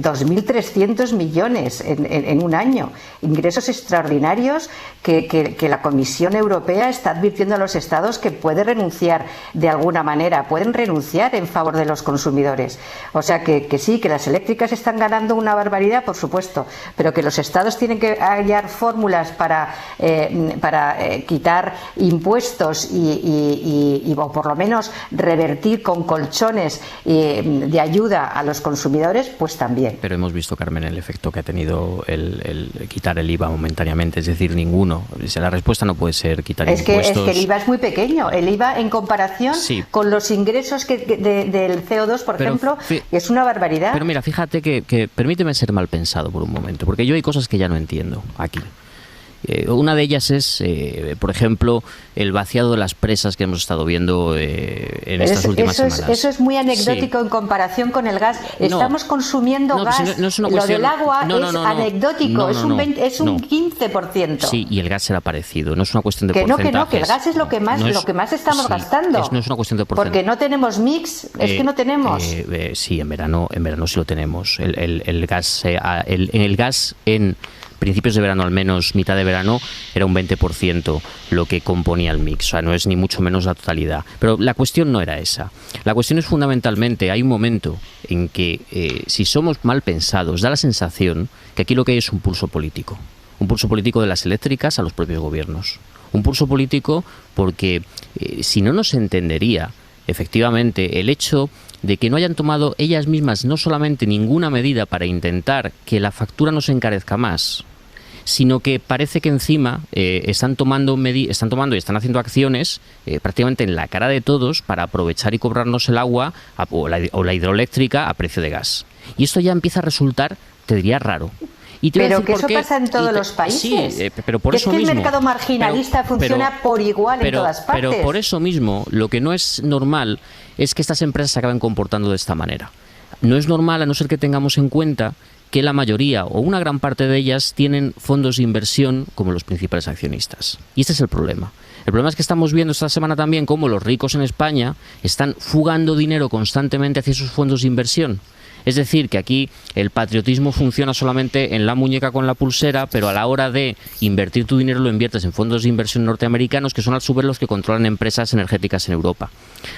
2.300 millones en un año. Ingresos extraordinarios que la Comisión Europea está advirtiendo a los Estados que puede renunciar de alguna manera, pueden renunciar en favor de los consumidores. O sea que sí, que las eléctricas están ganando una barbaridad, por supuesto, pero que los Estados tienen que hallar fórmulas para quitar impuestos y o por lo menos revertir con colchones de ayuda a los consumidores, pues también. Pero hemos visto, Carmen, el efecto que ha tenido el quitar el IVA momentáneamente, es decir, ninguno. La respuesta no puede ser quitar impuestos. Es que el IVA es muy pequeño. El IVA en comparación con los ingresos del CO2, por ejemplo, es una barbaridad. Pero mira, fíjate que permíteme ser mal pensado por un momento, porque yo hay cosas que ya no entiendo aquí. Una de ellas es, por ejemplo, el vaciado de las presas que hemos estado viendo en estas últimas semanas. Eso es muy anecdótico en comparación con el gas. Estamos consumiendo gas. No es una lo cuestión, del agua es anecdótico, es un 15%. Sí, y el gas será parecido. No es una cuestión de porcentajes. Que el gas es lo que más estamos gastando. No es una cuestión de porcentajes. Porque no tenemos mix, que no tenemos. Sí, en verano sí lo tenemos. El gas, el gas en principios de verano, al menos mitad de verano, era un 20% lo que componía el mix. O sea, no es ni mucho menos la totalidad. Pero la cuestión no era esa. La cuestión es fundamentalmente, hay un momento en que si somos mal pensados, da la sensación que aquí lo que hay es un pulso político. Un pulso político de las eléctricas a los propios gobiernos. Un pulso político porque si no nos entendería efectivamente el hecho de que no hayan tomado ellas mismas no solamente ninguna medida para intentar que la factura no se encarezca más, sino que parece que encima están tomando y están haciendo acciones prácticamente en la cara de todos para aprovechar y cobrarnos el agua o la hidroeléctrica a precio de gas. Y esto ya empieza a resultar, te diría, raro. Pero que eso pasa en todos los países. Sí, pero por eso mismo. Es que el mercado marginalista funciona por igual en todas partes. Pero por eso mismo, lo que no es normal es que estas empresas se acaben comportando de esta manera. No es normal, a no ser que tengamos en cuenta que la mayoría o una gran parte de ellas tienen fondos de inversión como los principales accionistas. Y este es el problema. El problema es que estamos viendo esta semana también cómo los ricos en España están fugando dinero constantemente hacia sus fondos de inversión. Es decir, que aquí el patriotismo funciona solamente en la muñeca con la pulsera, pero a la hora de invertir tu dinero lo inviertes en fondos de inversión norteamericanos, que son a su vez los que controlan empresas energéticas en Europa.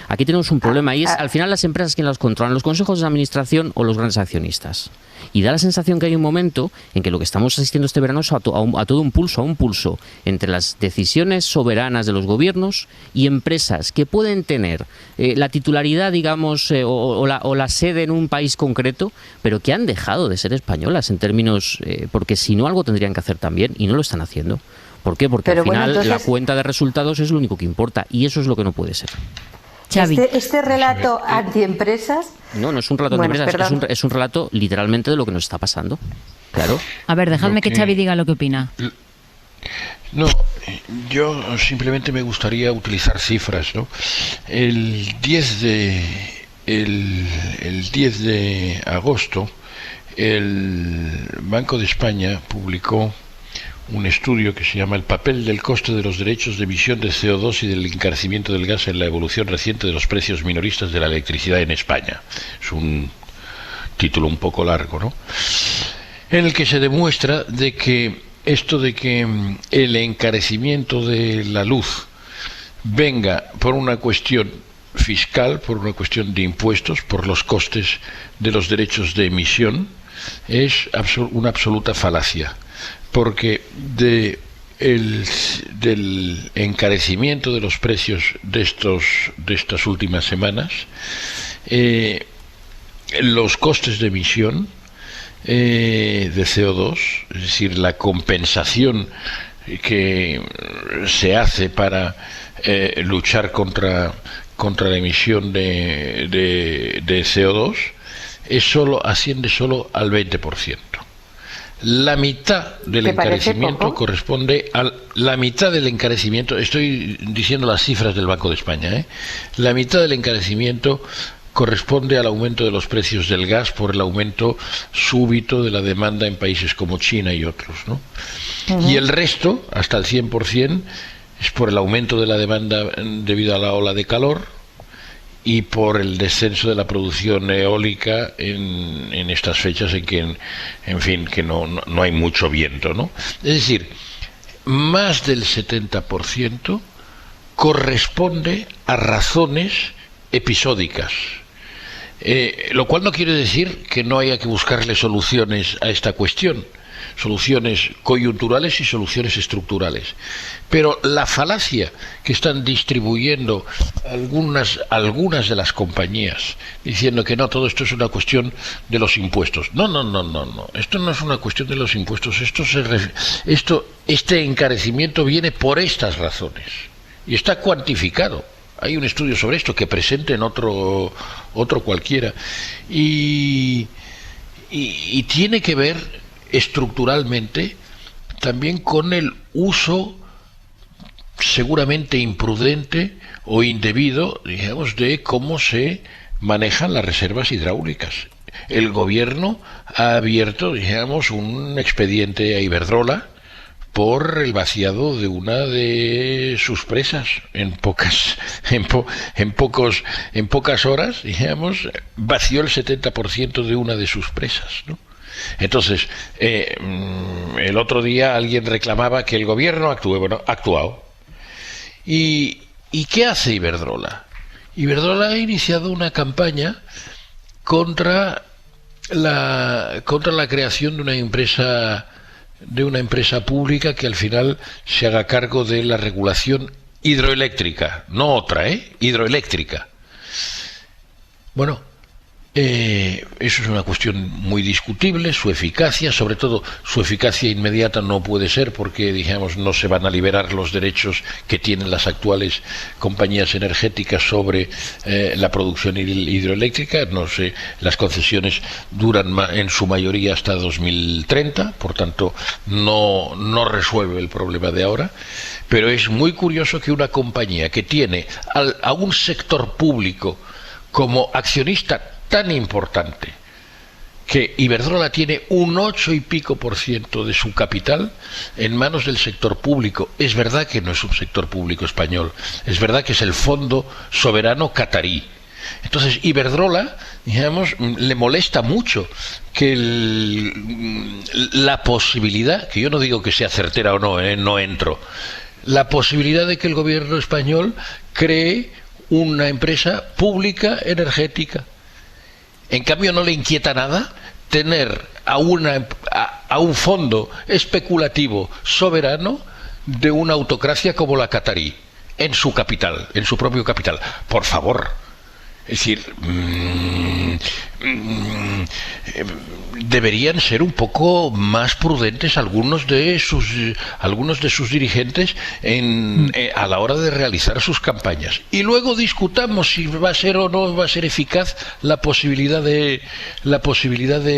Aquí tenemos un problema y es al final las empresas quienes las controlan, los consejos de administración o los grandes accionistas. Y da la sensación que hay un momento en que lo que estamos asistiendo este verano es a todo un pulso entre las decisiones soberanas de los gobiernos y empresas que pueden tener la titularidad, digamos, o la sede en un país concreto, pero que han dejado de ser españolas en términos, porque si no algo tendrían que hacer también y no lo están haciendo. ¿Por qué? Porque al final entonces, la cuenta de resultados es lo único que importa y eso es lo que no puede ser. Este relato antiempresas... No es un relato antiempresas, es un relato literalmente de lo que nos está pasando. Claro. A ver, dejadme que Xavi diga lo que opina. No, yo simplemente me gustaría utilizar cifras, ¿no? El 10 de agosto, el Banco de España publicó un estudio que se llama El papel del coste de los derechos de emisión de CO2 y del encarecimiento del gas en la evolución reciente de los precios minoristas de la electricidad en España. Es un título un poco largo, ¿no? En el que se demuestra de que esto de que el encarecimiento de la luz venga por una cuestión fiscal, por una cuestión de impuestos, por los costes de los derechos de emisión, es una absoluta falacia. Porque del encarecimiento de los precios de estas últimas semanas, los costes de emisión de CO2, es decir, la compensación que se hace para luchar contra la emisión de CO2, asciende solo al 20%. La mitad del encarecimiento corresponde a la mitad del encarecimiento, estoy diciendo las cifras del Banco de España, la mitad del encarecimiento corresponde al aumento de los precios del gas por el aumento súbito de la demanda en países como China y otros, ¿no? Uh-huh. Y el resto, hasta el 100%, es por el aumento de la demanda debido a la ola de calor y por el descenso de la producción eólica en estas fechas en que, en fin, que no hay mucho viento, ¿no? Es decir, más del 70% corresponde a razones episódicas, lo cual no quiere decir que no haya que buscarle soluciones a esta cuestión, soluciones coyunturales y soluciones estructurales. Pero la falacia que están distribuyendo algunas de las compañías, diciendo que no, todo esto es una cuestión de los impuestos. No. Esto no es una cuestión de los impuestos. Este encarecimiento viene por estas razones. Y está cuantificado. Hay un estudio sobre esto que presenten otro cualquiera. Y tiene que ver estructuralmente también con el uso seguramente imprudente o indebido, digamos, de cómo se manejan las reservas hidráulicas. El gobierno ha abierto, digamos, un expediente a Iberdrola por el vaciado de una de sus presas en pocas horas, digamos, vació el 70% de una de sus presas, ¿no? Entonces, el otro día alguien reclamaba que el gobierno actúe. Bueno, ha actuado. ¿Y qué hace Iberdrola? Iberdrola ha iniciado una campaña contra la creación de una empresa pública que al final se haga cargo de la regulación hidroeléctrica, no otra, hidroeléctrica. Bueno, eso es una cuestión muy discutible, su eficacia, sobre todo su eficacia inmediata no puede ser porque, digamos, no se van a liberar los derechos que tienen las actuales compañías energéticas sobre la producción hidroeléctrica. No sé, las concesiones duran en su mayoría hasta 2030, por tanto no resuelve el problema de ahora, pero es muy curioso que una compañía que tiene a un sector público como accionista tan importante, que Iberdrola tiene un 8 y pico % de su capital en manos del sector público. Es verdad que no es un sector público español, es verdad que es el Fondo Soberano Catarí. Entonces Iberdrola, digamos, le molesta mucho que la posibilidad, que yo no digo que sea certera o no, no entro, la posibilidad de que el gobierno español cree una empresa pública energética. En cambio, no le inquieta nada tener a un fondo especulativo soberano de una autocracia como la catarí en su capital, en su propio capital. Por favor. Es decir, deberían ser un poco más prudentes algunos de sus dirigentes a la hora de realizar sus campañas. Y luego discutamos si va a ser o no va a ser eficaz la posibilidad de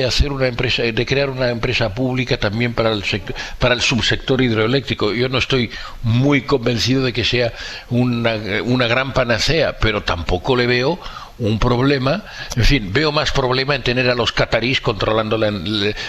hacer una empresa, de crear una empresa pública también para el subsector hidroeléctrico. Yo no estoy muy convencido de que sea una gran panacea, pero tampoco le veo un problema. En fin, veo más problema en tener a los catarís controlando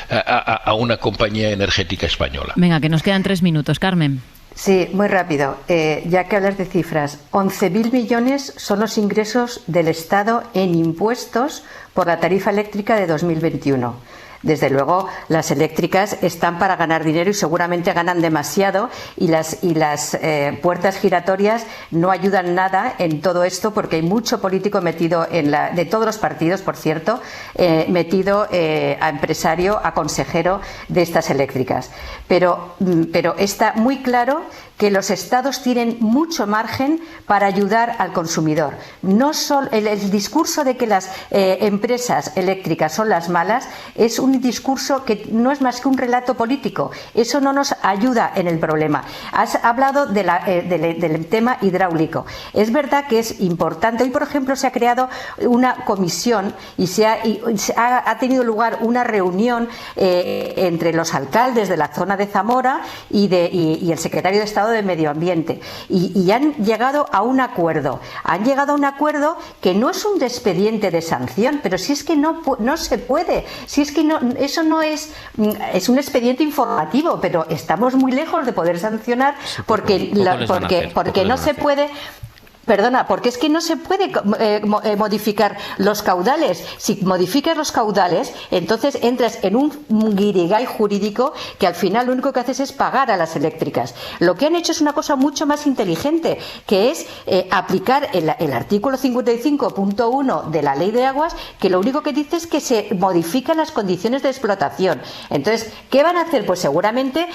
a una compañía energética española. Venga, que nos quedan 3 minutos, Carmen. Sí, muy rápido. Ya que hablas de cifras, 11.000 millones son los ingresos del Estado en impuestos por la tarifa eléctrica de 2021. Desde luego, las eléctricas están para ganar dinero y seguramente ganan demasiado, y las puertas giratorias no ayudan nada en todo esto, porque hay mucho político metido de todos los partidos, por cierto, metido a empresario, a consejero de estas eléctricas. Pero está muy claro que los estados tienen mucho margen para ayudar al consumidor. No solo el discurso de que las empresas eléctricas son las malas es un discurso que no es más que un relato político. Eso no nos ayuda en el problema. Has hablado del tema hidráulico. Es verdad que es importante. Hoy, por ejemplo, se ha creado una comisión y ha tenido lugar una reunión entre los alcaldes de la zona de Zamora y el secretario de Estado de Medio Ambiente, y han llegado a un acuerdo. Han llegado a un acuerdo que no es un expediente de sanción, pero si es que no se puede, si es que eso no es un expediente informativo, pero estamos muy lejos de poder sancionar porque no se puede. Perdona, porque es que no se puede modificar los caudales. Si modificas los caudales, entonces entras en un guirigay jurídico que al final lo único que haces es pagar a las eléctricas. Lo que han hecho es una cosa mucho más inteligente, que es aplicar el artículo 55.1 de la Ley de Aguas, que lo único que dice es que se modifican las condiciones de explotación. Entonces, ¿qué van a hacer? Pues seguramente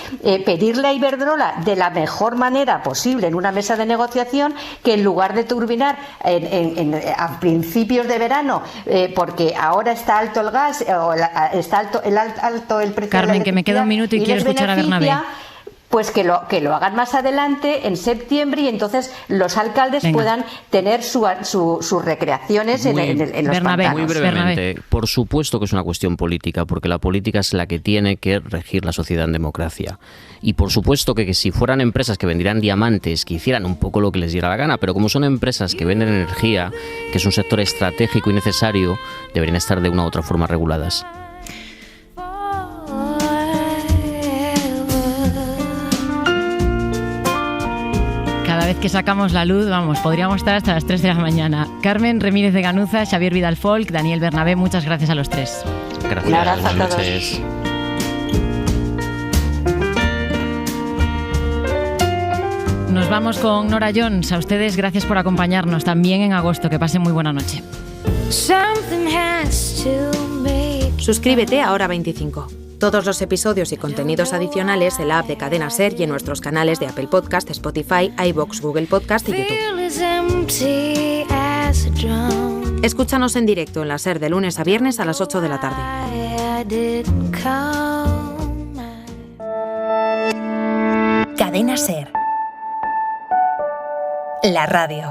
pedirle a Iberdrola de la mejor manera posible en una mesa de negociación que en lugar de turbinar a principios de verano, porque ahora está alto el gas o está alto el precio. Carmen, de la que me queda un minuto y quiero escuchar a Bernabé. Pues que lo hagan más adelante, en septiembre, y entonces los alcaldes puedan tener sus recreaciones en los pantanos. Muy brevemente, por supuesto que es una cuestión política, porque la política es la que tiene que regir la sociedad en democracia. Y por supuesto que si fueran empresas que vendieran diamantes, que hicieran un poco lo que les diera la gana, pero como son empresas que venden energía, que es un sector estratégico y necesario, deberían estar de una u otra forma reguladas. Cada vez que sacamos la luz, podríamos estar hasta las 3 de la mañana. Carmen Remírez de Ganuza, Xavier Vidal-Folk, Daniel Bernabé, muchas gracias a los tres. Gracias, buenas noches. Nos vamos con Nora Jones. A ustedes, gracias por acompañarnos también en agosto. Que pasen muy buena noche. Suscríbete a Hora 25. Todos los episodios y contenidos adicionales en la app de Cadena SER y en nuestros canales de Apple Podcast, Spotify, iVoox, Google Podcast y YouTube. Escúchanos en directo en la SER de lunes a viernes a las 8 de la tarde. Cadena SER. La radio.